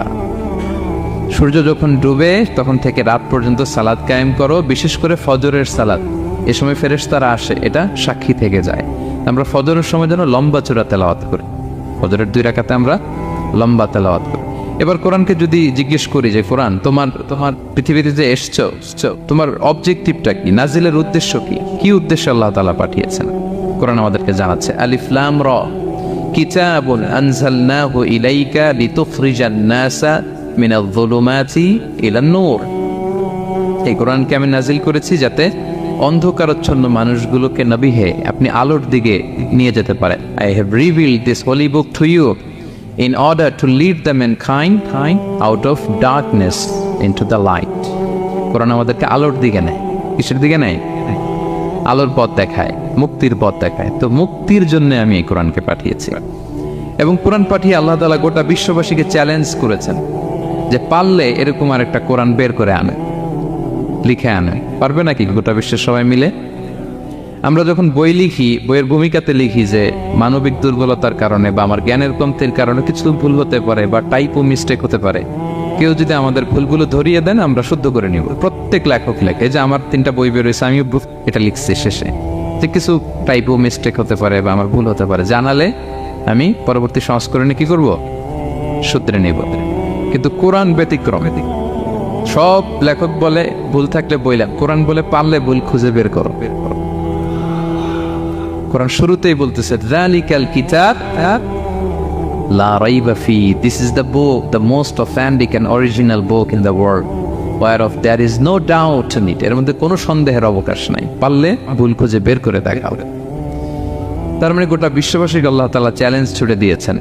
সূর্য যখন ডুবে তখন থেকে রাত পর্যন্ত সালাত কায়েম করো, বিশেষ করে ফজরের সালাত। এ সময় ফেরেশতারা আসে, এটা সাক্ষী থেকে যায়। আমরা ফজরের সময় যেন লম্বা চূড়া তেলাওয়াত করি, ফজরের 2 রাকাতে আমরা লম্বা তেলাওয়াত করি। এবার কোরআনকে যদি জিজ্ঞেস করি যে কোরআন তোমার পৃথিবীতে যে এসছো, তোমার অবজেক্টিভটা কি, নাজিলের উদ্দেশ্য কি উদ্দেশ্যে আল্লাহ তাআলা পাঠিয়েছেন, কোরআন আমাদেরকে জানাচ্ছে আলিফ লাম র কিতাবুন আনজালনাহু ইলাইকা লিতুখরিজান নাসা মিনাল যুলুমাতি ইলান নূর। এই কোরআনকে আমি নাজিল করেছি যাতে অন্ধকারাচ্ছন্ন মানুষগুলোকে নবী হে আপনি আলোর দিকে নিয়ে যেতে পারেন। I have revealed this holy book to you in order to lead the mankind out of darkness into the light. কোরআন আমাদেরকে আলোর দিকে নেয়। কিসের দিকে নেয়? আলোর পথ দেখায়, মুক্তির পথ দেখায়। তো মুক্তির জন্য আমি এই কোরআনকে পাঠিয়েছি। এবং কোরআন পাঠিয়ে আল্লাহ তাআলা গোটা বিশ্ববাসীকে চ্যালেঞ্জ করেছেন যে পারলে এরকম আরেকটা কোরআন বের করে আনে, লিখে আনে। পারবে নাকি গোটা বিশ্বের সবাই মিলে? আমরা যখন বই লিখি, বইয়ের ভূমিকাতে লিখি যে মানবিক দুর্বলতার কারণে বা আমার জ্ঞানের কমতির কারণে কিছু ভুল হতে পারে বা টাইপো মিস্টেক হতে পারে। কেউ যদি আমাদের ভুলগুলো ধরিয়ে দেন আমরা শুদ্ধ করে নিব। প্রত্যেক লেখক লেখে যে আমার 3টা বই বেরোয়েছে, আমি এটা লিখছি শেষে, যে কিছু টাইপো মিস্টেক হতে পারে বা আমার ভুল হতে পারে, জানালে আমি পরবর্তী সংস্করণে কি করব? শুধরে নিব। কিন্তু কোরআন ব্যতিক্রম। সব লেখক বলে ভুল থাকলে বইলাম, কোরআন বলে পারলে ভুল খুঁজে বের করো। কোরআন শুরুতেই বলতেছে যালিকাল কিতাব লা রাইবা ফি, this is the book, the most authentic and original book in the world, whereof there is no doubt in it. এর মধ্যে কোনো সন্দেহের অবকাশ নাই। পারলে ভুল খুঁজে বের করে দেখাও। তার মানে গোটা বিশ্ববাসীকে আল্লাহ তাআলা চ্যালেঞ্জ ছুড়ে দিয়েছেন।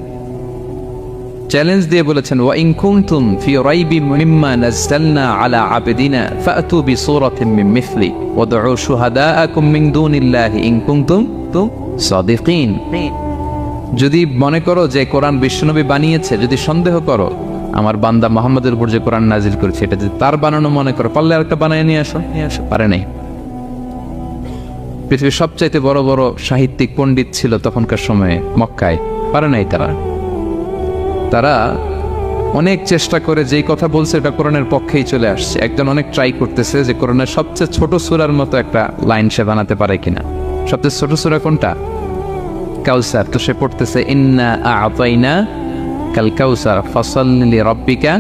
চ্যালেঞ্জ দিয়ে বলেছেন ওয়া ইন কুনতুম ফি রাইবিম মিম্মা নাযালনা আলা আবদিনা ফাতু বিসূরাতিন মিন মিথলি ওয়াদউ শুহাদাআকুম মিন দুনিল্লাহি ইন কুনতুম সাদিকিন। যদি মনে করো যে কোরআন বিশ্বনবী বানিয়েছে, যদি সন্দেহ করো আমার বান্দা মুহাম্মদের উপর যে কোরআন নাজিল করেছে এটা যদি তার বানানো মনে করো, পারলে আরেকটা বানিয়ে নিয়ে আসো। পারে নাই। পৃথিবীর সবচাইতে বড় বড় সাহিত্যিক পণ্ডিত ছিল তখনকার সময়ে মক্কায়, পারে নাই তারা অনেক চেষ্টা করে যেই কথা বলছে এটা কোরআনের পক্ষেই চলে আসছে। একজন অনেক ট্রাই করতেছে যে কোরআনের সবচেয়ে ছোট সূরার মতো একটা লাইন সে বানাতে পারে কিনা। সবচেয়ে ছোট সূরা কোনটা? কাউসার। তো সে পড়তেছে ইন্না আ'তাইনা কাল কাউসার ফাসাল্লি লিরাব্বিকা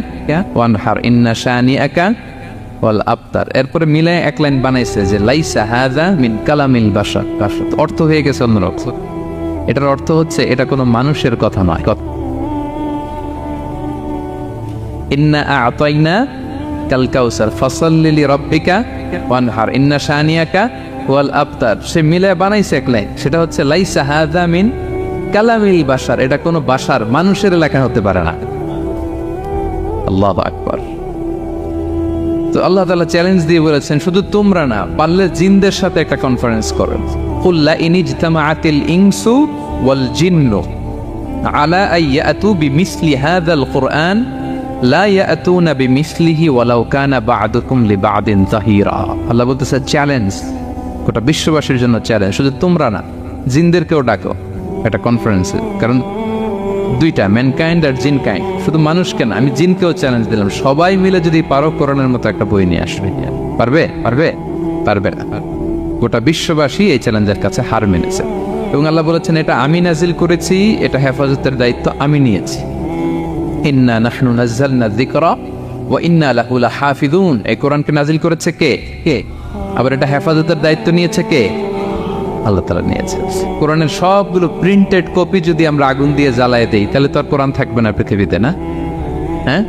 ওয়ানহার ইন্না শানিআকা ওয়াল আবতার। এরপরে মিলায় এক লাইন বানাইছে যে লাইসা হাযা মিন কালামিল বাশার। অর্থ হয়ে গেছে অন্যরকম। এটার অর্থ হচ্ছে এটা কোনো মানুষের কথা নয়। ইন্না আ'তাইনা কাল কাউসার ফাসাল্লি লিরাব্বিকা ওয়ানহার ইন্না শানিআকা ওয়াল আবতার। সে মিলায় বানাইছে এক লাইন, সেটা হচ্ছে লাইসা হাযা মিন কালামিল বাশার। এটা কোনো বাশার, মানুষের লেখা হতে পারে না। আল্লাহু আকবার। তো আল্লাহ তাআলা চ্যালেঞ্জ দিয়ে বলেছেন শুধু তোমরা না, পারলে জিনদের সাথে একটা কনফারেন্স করো। কুল লা ইন ইজতামাআতিল ইনসু ওয়াল জিন্নু আলা আইয়াতু বিমিসলি হাযাল কুরআন লা ইয়াতুনা বিমিসলিহি ওয়ালাউ কানা বা'দুকুম লিবা'দিন যাহিরা। আল্লাহ বলতেছে চ্যালেঞ্জ, গোটা বিশ্ববাসীর জন্য চ্যালেঞ্জ। শুধু তোমরা না, জিনদেরকেও ডাকো একটা কনফারেন্সে। কারণ দুইটা, ম্যানকাইন্ড আর জিনকাইন্ড। শুধু মানুষকে না, আমি জিনকেও চ্যালেঞ্জ দিলাম, সবাই মিলে যদি পারো কোরআনের মতো একটা বই নিয়ে আসবে। পারবে? পারবে না। গোটা বিশ্ববাসী এই চ্যালেঞ্জের কাছে হার মেনেছে। এবং আল্লাহ বলেছেন এটা আমি নাজিল করেছি, এটা হেফাজতের দায়িত্ব আমি নিয়েছি। ইন্না নাহনু নাযালনা যিকরা ওয়া ইন্না লাহু লাহাফিজুন। এই কোরআনকে নাজিল করেছে কে? আবার এটা হেফাজতের দায়িত্ব নিয়েছে কে? আল্লাহ তাআলা নিয়েছে। কোরআনের সবগুলো প্রিন্টেড কপি যদি আমরা আগুন দিয়ে জ্বালায় দেই তাহলে তো আর কোরআন থাকবে না পৃথিবীতে, না? হ্যাঁ,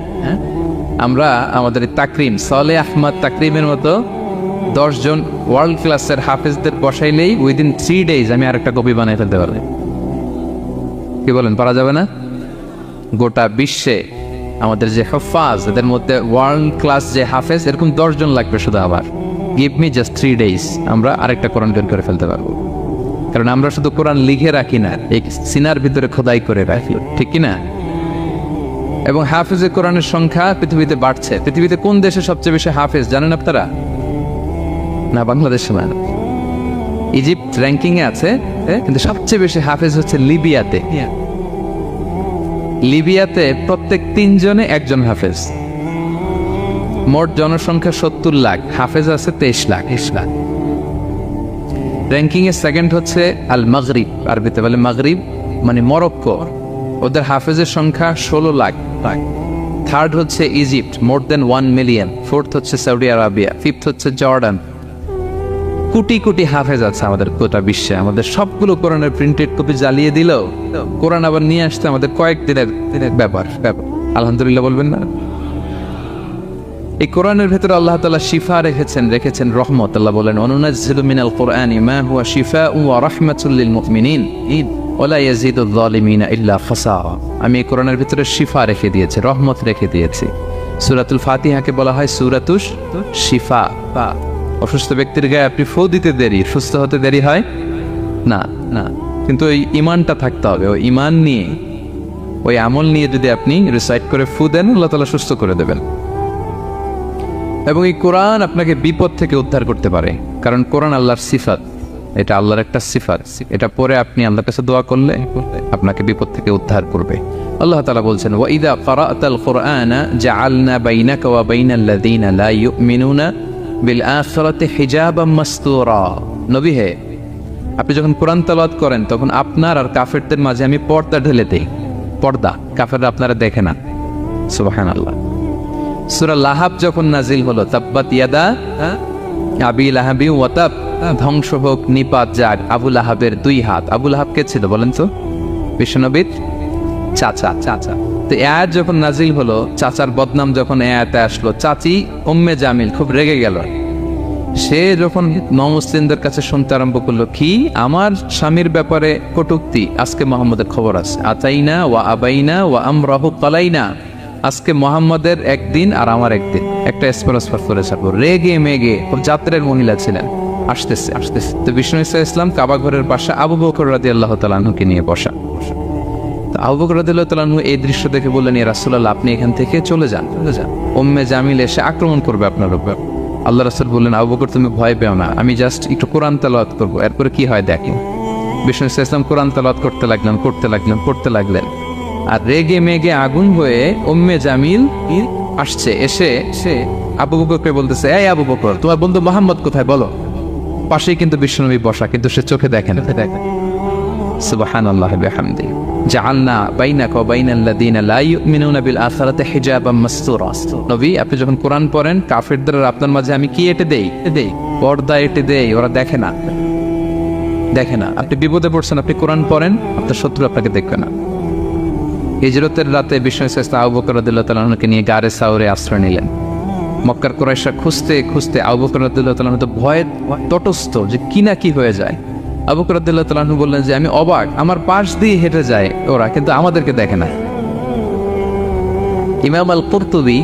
আমরা আমাদের তাকরিম সালেহ আহমদ তাকরিমের মতো 10 জন ওয়ার্ল্ড ক্লাসের হাফেজদের বসাইলেই উইদিন 3 days আমি আরেকটা কপি বানিয়ে ফেলতে পারবো। কি বলেন, পারা যাবে না? গোটা বিশ্বে আমাদের যে হাফাজ, এদের মধ্যে ওয়ার্ল্ড ক্লাস যে হাফেজ, এরকম 10 জন লাগবে শুধু। আবার গিভ মি জাস্ট 3 days, আমরা আরেকটা কোরআন বের করে ফেলতে পারবো। কারণ আমরা শুধু কোরআন লিখে রাখি না, এই সিনার ভিতরে খোদাই করে রাখি, ঠিক কি না? এবং হাফেজে কোরআনের সংখ্যা পৃথিবীতে বাড়ছে। পৃথিবীতে কোন দেশে সবচেয়ে বেশি হাফেজ জানেন আপনারা? না, বাংলাদেশে না। ইজিপ্ট র্যাঙ্কিং এ আছে, কিন্তু সবচেয়ে বেশি হাফেজ হচ্ছে লিবিয়াতে। লিবিয়াতে প্রত্যেক 3 জনে একজন হাফেজ। মোট জনসংখ্যা 70 লাখ, হাফেজ আছে 23 লাখ। র্যাঙ্কিং এ সেকেন্ড হচ্ছে আল মাগরিব, আরবিতে বলে মাগরিব মানে মরক্কো, ওদের হাফেজের সংখ্যা 16 লাখ। থার্ড হচ্ছে ইজিপ্ট, মোর দেন 1 মিলিয়ন। ফোর্থ হচ্ছে সৌদি আরবিয়া, ফিফথ হচ্ছে জর্ডান। কোটি কোটি হাফেজ আছে আমাদের গোটা বিশ্বে, আমাদের সবগুলো কোরআনের প্রিন্টেড কপি জ্বালিয়ে দিলেও কোরআন আবার নিয়ে আসতে আমাদের কয়েকদিনের ব্যাপার। আলহামদুলিল্লাহ বলবেন না? এই কোরআনের ভেতরে আল্লাহ তাআলা শিফা রেখেছেন রহমত। আল্লাহ বলেন, অনুনাজ্জিলু মিনাল কুরআনি মা হুয়া শিফাউন ওয়া রাহমাতুল লিল মুমিনিন ওয়া লা ইয়াজিদুয যালিমিনা ইল্লা খাসারা। আমি এই কোরআনের ভিতরে শিফা রেখে দিয়েছি, রহমত রেখে দিয়েছি। সূরাতুল ফাতিহাকে বলা হয় সূরাতুশ শিফা। অসুস্থ ব্যক্তির গায়ে আপনি ফু দিতে দেরি, সুস্থ হতে দেরি হয় না না, কিন্তু ওই ঈমানটা থাকতে হবে। ওই ঈমান নিয়ে, ওই আমল নিয়ে যদি আপনি রিসাইট করে ফু দেন, আল্লাহ তাআলা সুস্থ করে দেবেন। এবং এই কোরআন আপনাকে বিপদ থেকে উদ্ধার করতে পারে, কারণ কোরআন আল্লাহর সিফাত, এটা আল্লাহর একটা সিফাত। এটা পরে আপনি আল্লাহর কাছে দোয়া করলে আপনাকে বিপদ থেকে উদ্ধার করবে। আল্লাহ তাআলা বলছেন, ওয়া ইযা ক্বারা'তাল কুরআনা জাআলনা বাইনাকা ওয়া বাইনাল্লাযীনা লা ইউমিনুনা বিল আখিরাতি হিজাবাম মাসতুরা। নবী হে, আপনি যখন কোরআন তেলাওয়াত করেন তখন আপনার আর কাফেরদের মাঝে আমি পর্দা ঢেলে দেই। পর্দা, কাফেররা আপনারা দেখে না। সুবহানাল্লাহ। সূরা লাহাব যখন নাজিল হলো, তাব্বাত ইয়াদা আবি লাহাবি ওয়া তাব, ধ্বংস হোক নিপাত যাক আবু লাহাবের দুই হাত। আবু লাহাব কে ছিল বলেন তো? বিশ্বনবীর চাচা। তো আয়াত যখন নাজিল হলো, চাচার বদনাম যখন আয়াতে আসলো, চাচি উম্মে জামিল খুব রেগে গেল। সে যখন নমুসলিমদের কাছে শুনতে আরম্ভ করলো, কি আমার স্বামীর ব্যাপারে কটূক্তি, আজকে মুহাম্মদের খবর আছে। আতাইনা ওয়া আবাইনা ওয়া আমরাহু কালাইনা, আজকে মুহাম্মদের একদিন আর আমার একদিন, একটা স্পরস্পর করে যাবো। রেগে মেগে, খুব জাত্রের মহিলা ছিলেন। আসতেছে তো বিষ্ণু ইসলাম কাবা ঘরের পাশে আবু বকর রাদিয়াল্লাহু তাআলা আনহুকে নিয়ে বসা। তো আবু বকর রাদিয়াল্লাহু তাআলা আনহু এই দৃশ্য দেখে বললেন, ইয়া রাসূলুল্লাহ, আপনি এখান থেকে চলে যান। উম্মে জামিল এসে আক্রমণ করবে আপনার উপর। আল্লাহ রাসূল বললেন, আবু বকর তুমি ভয় পেও না, আমি জাস্ট একটু কোরআন তেলাওয়াত করবো, এরপরে কি হয় দেখো। বিষ্ণু ইসলাম কোরআন তেলাওয়াত করতে লাগলেন। আর রেগে মেগে আগুন হয়ে উম্মে জামিল আসছে, এসে আবু বকরকে বলতেছে, এই আবু বকর, তোমার বন্ধু মুহাম্মদ কোথায় বলো। পাশেই কিন্তু বিশ্বনবী বসা, কিন্তু সে চোখে দেখে না। সুবহানাল্লাহি ওয়া বিহামদিহি জাআলনা বাইনাকা ওয়া বাইনাল্লাযীনা লা ইউমিনুনা বিল আখিরাতি হিজাবাম মাসতুরা। নবী, আপনি যখন কোরআন পড়েন, কাফেরদের আর আপনার মাঝে আমি কি এঁটে দেই? পর্দা এঁটে দেই, ওরা দেখে না। আপনি বিপদে পড়ছেন, আপনি কোরআন পড়েন, আপনার শত্রু আপনাকে দেখবে না। হিজরতের রাতে বিষ্ণু ইসলাম আবু বকর রাদিয়াল্লাহু তাআলা আনহুকে নিয়ে গারে সাউরে আশ্রয় নিলেন। মক্কার কুরাইশরা খুঁজতে আবু বকর রাদিয়াল্লাহু তাআলা আনহু তো ভয়ে তটস্থ যে কি না কি হয়ে যায়। আবু বকর রাদিয়াল্লাহু তাআলা আনহু বললেন যে আমি অবাক, আমার পাশ দিয়ে হেঁটে যায় ওরা, কিন্তু আমাদেরকে দেখে না। ইমাম আল কুরতুবী,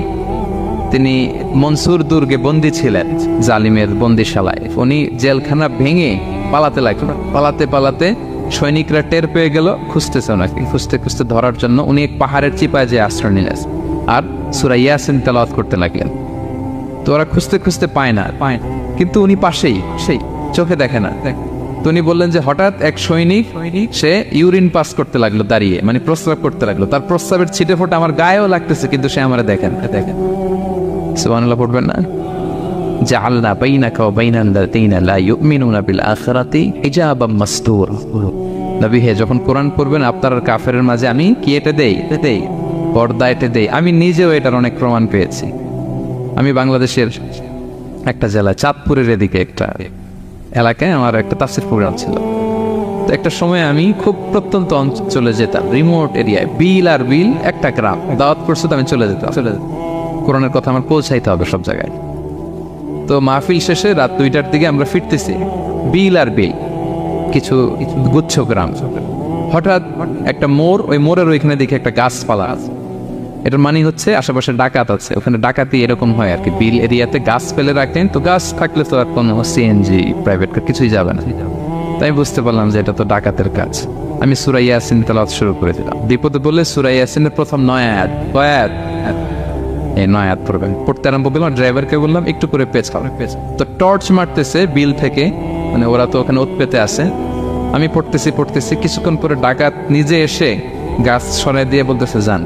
তিনি মনসুর দুর্গে বন্দী ছিলেন, জালিমের বন্দিশালায়। উনি জেলখানা ভেঙে পালাতে সৈনিকরা টের পেয়ে গেল, খুঁজতেছে ওনাকে। খুঁজতে ধরার জন্য উনি এক পাহাড়ের চিপায় যে আশ্রয় নিলেন আর সূরা ইয়াসিন তেলাওয়াত করতে লাগলেন। তো ওরা খুঁজতে পায় না, কিন্তু উনি পাশেই, সেই চোখে দেখে না। তো উনি বললেন যে হঠাৎ এক সৈনিক সে ইউরিন পাস করতে লাগলো দাঁড়িয়ে, মানে প্রস্রাব করতে লাগলো। তার প্রস্রাবের ছিটে ফোঁটা আমার গায়েও লাগতেছে, কিন্তু সে আমারে দেখেন। সুবহানাল্লাহ পড়বেন না? জাআলনা বাইনাকা ওয়া বাইনাল্লাযীনা লা ইউমিনুনা বিল আখিরাতি হিজাবাম মাসতুরা। নবী হে, যখন কোরআন পড়বেন আপনার আর কাফেরের মাঝে আমি কি এঁটে দেই? পর্দা এঁটে দেই। আমি নিজেও এটার অনেক প্রমাণ পেয়েছি। আমি বাংলাদেশের একটা জেলা, চাঁদপুরের এদিকে একটা এলাকায় আমার একটা তাফসীর প্রোগ্রাম ছিল। তো একটা সময় আমি খুব প্রত্যন্ত অঞ্চলে যেতাম, রিমোট এরিয়ায়, বিল একটা গ্রাম। দাওয়াত করছে তো আমি চলে যেতাম। কোরআনের কথা আমার পৌঁছাইতে হবে সব জায়গায়। তো মাহফিল শেষে রাত 2টার দিকে আমরা ফিরতেছি, বিল কিছু গুচ্ছ গ্রাম। হঠাৎ একটা মোড়, ওই মোড়ের ওইখানে দেখি একটা গাছপালা আছে। এটার মানে হচ্ছে আশেপাশে ডাকাত আছে, ওখানে ডাকাতি এরকম হয় আর কি। বিল এরিয়াতে গাছ ফেলে রাখলেন, তো গাছ থাকলে তো আর কোনো সিএনজি প্রাইভেট কার কিছুই যাবে না। তাই বুঝতে পারলাম যে এটা তো ডাকাতের কাজ। আমি সূরা ইয়াসিন তেলাওয়াত শুরু করে দিলাম। বিপদে বলে সূরা ইয়াসিনের প্রথম 9 আয়াত, এই 9 আয়াত পড়তে আরম্ভ করলাম। ড্রাইভারকে বললাম একটু করে পেছ। তো টর্চ মারতেছে বিল থেকে, মানে ওরা তো ওখানে উৎপেতে আছে। আমি পড়তেছি, কিছুক্ষণ পরে ডাকাত নিজে এসে গাছ সরাই দিয়ে বলতেছে যান।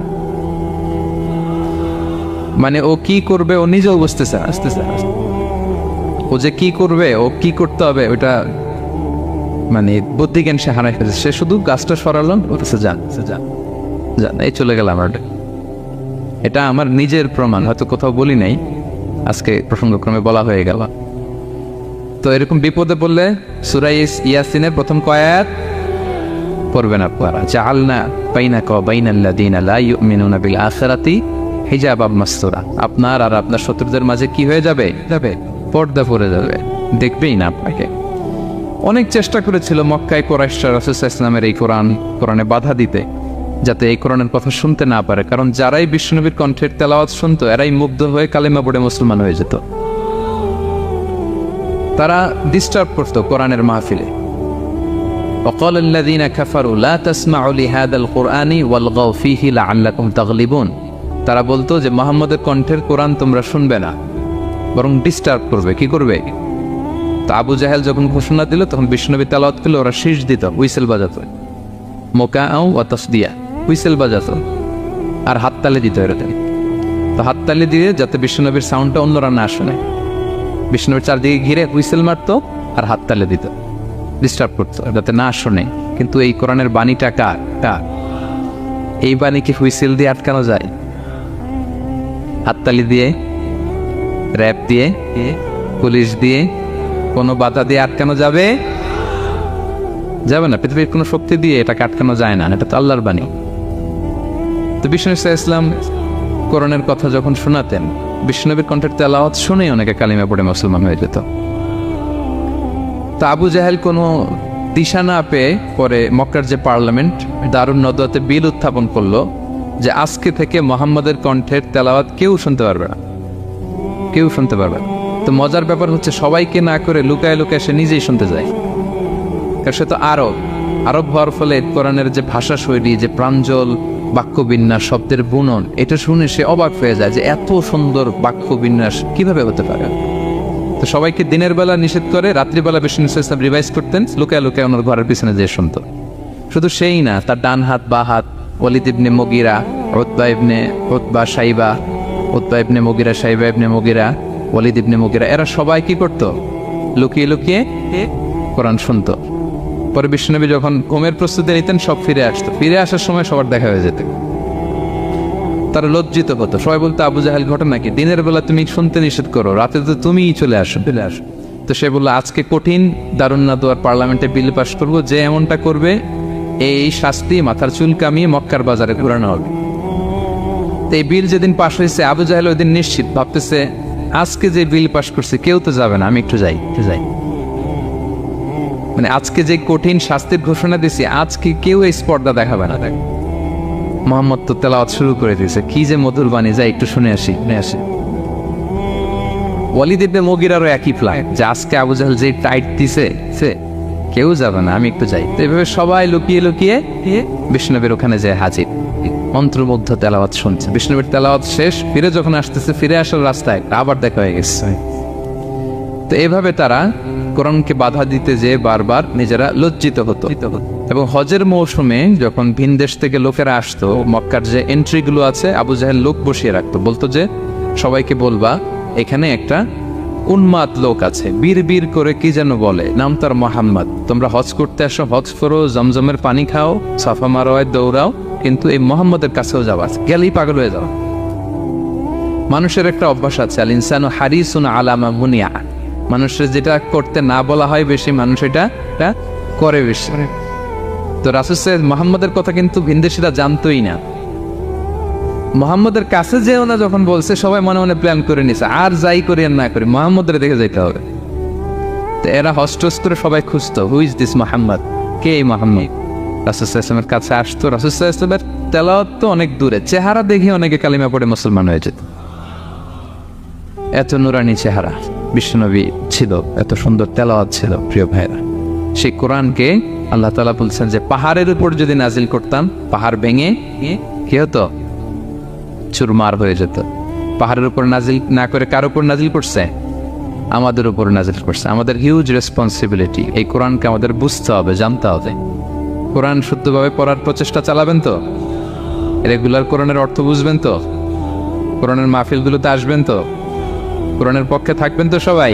মানে ও কি করবে ও নিজেও বুঝতেছে না। ও যে কি করবে, ও কি করতে হবে, ওটা মানে বুদ্ধিজ্ঞান সে হারাই ফেলেছে। সে শুধু গাছটা সরালো, বলতেছে যান। এই চলে গেলাম। এটা আমার নিজের প্রমাণ, হয়তো কোথাও বলি নাই, আজকে প্রসঙ্গক্রমে বলা হয়ে গেল। তো তো এরকম বিপদে পড়লে সূরা ইয়াসিনের প্রথম কয় আয়াত পড়বেন আপনারা, জাআলনা বাইনাকা ওয়া বাইনাল্লাযীনা লা ইউমিনুনা বিল আখিরাতি হিজাবাম মাসতুরা। আপনার আর আপনার শত্রুদের মাঝে কি হয়ে যাবে? পর্দা পড়ে যাবে, দেখবেই না আপনাকে। অনেক চেষ্টা করেছিল মক্কায় কুরাইশরা রাসূল সাল্লাল্লাহু আলাইহি ওয়াসাল্লামের এই কোরআনে বাধা দিতে, যাতে এই কোরআনের কথা শুনতে না পারে। কারণ যারাই বিশ্বনবীর কণ্ঠের তেলাওয়াত শুনতো এরাই মুগ্ধ হয়ে কালেমা পড়ে মুসলমান হয়ে যেত। তারা ডিস্টার্ব করতো কোরআনের মাহফিলে। وقال الذين كفروا لا تسمعوا لهذا القرآن والغوا فيه لعلكم تغلبون। তারা বলতো যে মুহাম্মদের কণ্ঠের কোরআন তোমরা শুনবে না, বরং ডিস্টার্ব করবে। কি করবে? তো আবু জাহেল যখন ঘোষণা দিল তখন বিশ্বনবী তেলাওয়াত করলে ওরা শীষ দিত, হুইসেল বাজাতো, মোকাআউ ওয়া তাসদিয়া, হুইসেল বাজাতো আর হাততালি দিত এরকম। তো হাততালি দিয়ে যাতে বিশ্বনবীর সাউন্ডটা অন্যরা না শুনে, বিশ্বনবীর চারদিকে ঘিরে হুইসেল মারতো আর হাততালি দিত, ডিস্টার্ব করতো যাতে না শোনে। কিন্তু এই কোরআনের বাণীটা কার? এই বাণীকে হুইসেল দিয়ে আটকানো যায়? হাততালি দিয়ে, র‍্যাপ দিয়ে, পুলিশ দিয়ে, কোনো বাধা দিয়ে আটকানো যাবে? যাবে না। পৃথিবীর কোনো শক্তি দিয়ে এটাকে আটকানো যায় না, এটা তো আল্লাহর বাণী। তো বিশ্বনবী সাল্লাল্লাহু আলাইহি ওয়াসাল্লাম কোরআনের কথা যখন শোনাতেন, বিশ্বনবীর কণ্ঠের তেলাওয়াত শুনেই অনেকে কালিমা পড়ে মুসলমান হয়ে যেত। তা আবু জাহেল কোনো দিশা না পেয়ে পরে মক্কার যে পার্লামেন্ট দারুন নদওয়াতে বিল উত্থাপন করলো যে আজকে থেকে মুহাম্মদের কণ্ঠের তেলাওয়াত কেউ শুনতে পারবে না, কেউ শুনতে পারবে না। তো মজার ব্যাপার হচ্ছে সবাইকে না করে লুকায় লুকায় সে নিজেই শুনতে যায়। কারণ সে তো আরব হওয়ার ফলে কোরআনের যে ভাষা শৈলী, যে প্রাঞ্জল বাক্য বিন্যাস, শব্দের বুনন, এটা শুনে সে অবাক হয়ে যায় যে এত সুন্দর বাক্য বিন্যাস কিভাবে হতে পারে। তো সবাইকে দিনের বেলা নিষেধ করে, রাত্রিবেলা বিশ্বনবী সাল্লাল্লাহু আলাইহি ওয়াসাল্লাম রিভাইজ করতেন, লুকায় লুকায় ওনার ঘরের পিছনে যেয়ে শুনতো। শুধু সেই না, তার ডান হাত বা হাত ওয়ালিদ ইবনে মুগীরা, উতবা ইবনে মুগীরা, শাইবা ইবনে মুগীরা, ওয়ালিদ ইবনে মুগীরা, এরা সবাই কি করতো? লুকিয়ে লুকিয়ে কোরআন শুনতো। পরে বিশ্বনবী যখন ঘুমের প্রস্তুতি নিতেন সব ফিরে আসতো, ফিরে আসার সময় সবার দেখা হয়ে যেত। তারা লজ্জিত হতো, সবাই বলতো আবু জাহেল ঘটনা কি? দিনের বেলা তুমি শুনতে নিষেধ করো, রাতে তো তুমিই চলে আসো। তো সে বললো আজকে কঠিন দারুন নাদওয়ার পার্লামেন্টে বিল পাস করবো, যে এমনটা করবে এই শাস্তি মাথার চুল কামিয়ে মক্কার বাজারে ঘুরানো হবে। তো এই বিল যেদিন পাশ হয়েছে আবু জাহেল ওই দিন নিশ্চিত ভাবতেছে আজকে যে বিল পাস করছে কেউ তো যাবে না, আমি একটু যাই। মানে আজকে যে কঠিন শাস্তির ঘোষণা দিছি, আজকে কেউ এই স্পর্ধা দেখাবে না। মুহাম্মদ তো তেলাওয়াত শুরু করে দিয়েছে, কি যে মধুর বাণী, যাই একটু শুনে আসি। ওয়ালিদ ইবনে মুগীরারও একই প্ল্যান যে আজকে আবু জাহেল যে টাইট দিছে কেউ যাবে না, আমি একটু যাই। তো এইভাবে সবাই লুকিয়ে লুকিয়ে বিষ্ণুনবীর ওখানে যায় হাজির, মন্ত্রমুগ্ধ তেলাওয়াত শুনছে। বিষ্ণুনবীর তেলাওয়াত শেষ, ফিরে যখন আসতেছে, ফিরে আসার রাস্তায় আবার দেখা হয়ে গেছে। তো এইভাবে তারা কোরআনকে বাধা দিতে যেয়ে বারবার নিজেরা লজ্জিত হতো। এবং হজের মৌসুমে যখন ভিন দেশ থেকে লোকেরা আসতো, মক্কার যে এন্ট্রিগুলো আছে আবু জাহেল লোক বসিয়ে রাখতো, বলতো যে সবাইকে বলবা এখানে একটা উন্মাদ লোক আছে, বীর বীর করে কি যেন বলে, নাম তার মুহাম্মদ। তোমরা হজ করতে আসো, হজ করো, জমজমের পানি খাও, সাফা মারওয়ায় দৌড়াও, কিন্তু এই মুহাম্মদের কাছেও যাওয়া, গেলেই পাগল হয়ে যাওয়া। মানুষের একটা অভ্যাস আছে, আল ইনসানু হারিসুন আলা মা মুনিয়া, মানুষের যেটা করতে না বলা হয় বেশি, মানুষ এটা করে বেশি। তো রাসূল সাল্লাল্লাহু মুহাম্মদের কথা কিন্তু ভিনদেশীরা জানতোই না। মুহাম্মদের কাছে যেও না যখন বলছে, সবাই মনে মনে প্ল্যান করে নিছে, আর যাই করি আর না করি মুহাম্মদের দেখে যেতে হবে। তো এরা হস্টস করে সবাই খুঁজতো, হু ইজ দিস মুহাম্মদ, কে এই মুহাম্মদ? রাসূল সাল্লাল্লাহু আলাইহি ওয়াসাল্লামের কাছে আসতো। রাসূল সাল্লাল্লাহু আলাইহি ওয়াসাল্লামের তেলাওয়াত তো অনেক দূরে, চেহারা দেখে অনেকে কালিমা পড়ে মুসলমান হয়ে যেত। এত নুরানি চেহারা বিশ্বনবী ছিল, এত সুন্দর তেলাওয়াত ছিল। প্রিয় ভাইরা, সেই কোরআনকে আল্লাহ তাআলা বলছেন যে পাহাড়ের উপর যদি নাজিল করতাম, পাহাড় ভেঙে কি হতো? চুরমার হয়ে যেত। পাহাড়ের উপর নাজিল না করে কার উপর নাজিল করছে? আমাদের উপর নাজিল করছে। আমাদের হিউজ রেসপন্সিবিলিটি, এই কোরআনকে আমাদের বুঝতে হবে, জানতে হবে। কোরআন শুদ্ধভাবে পড়ার প্রচেষ্টা চালাবেন তো, রেগুলার কোরআনের অর্থ বুঝবেন তো, কোরআনের মাহফিলগুলোতে আসবেন তো, কোরআনের পক্ষে থাকবেন তো সবাই।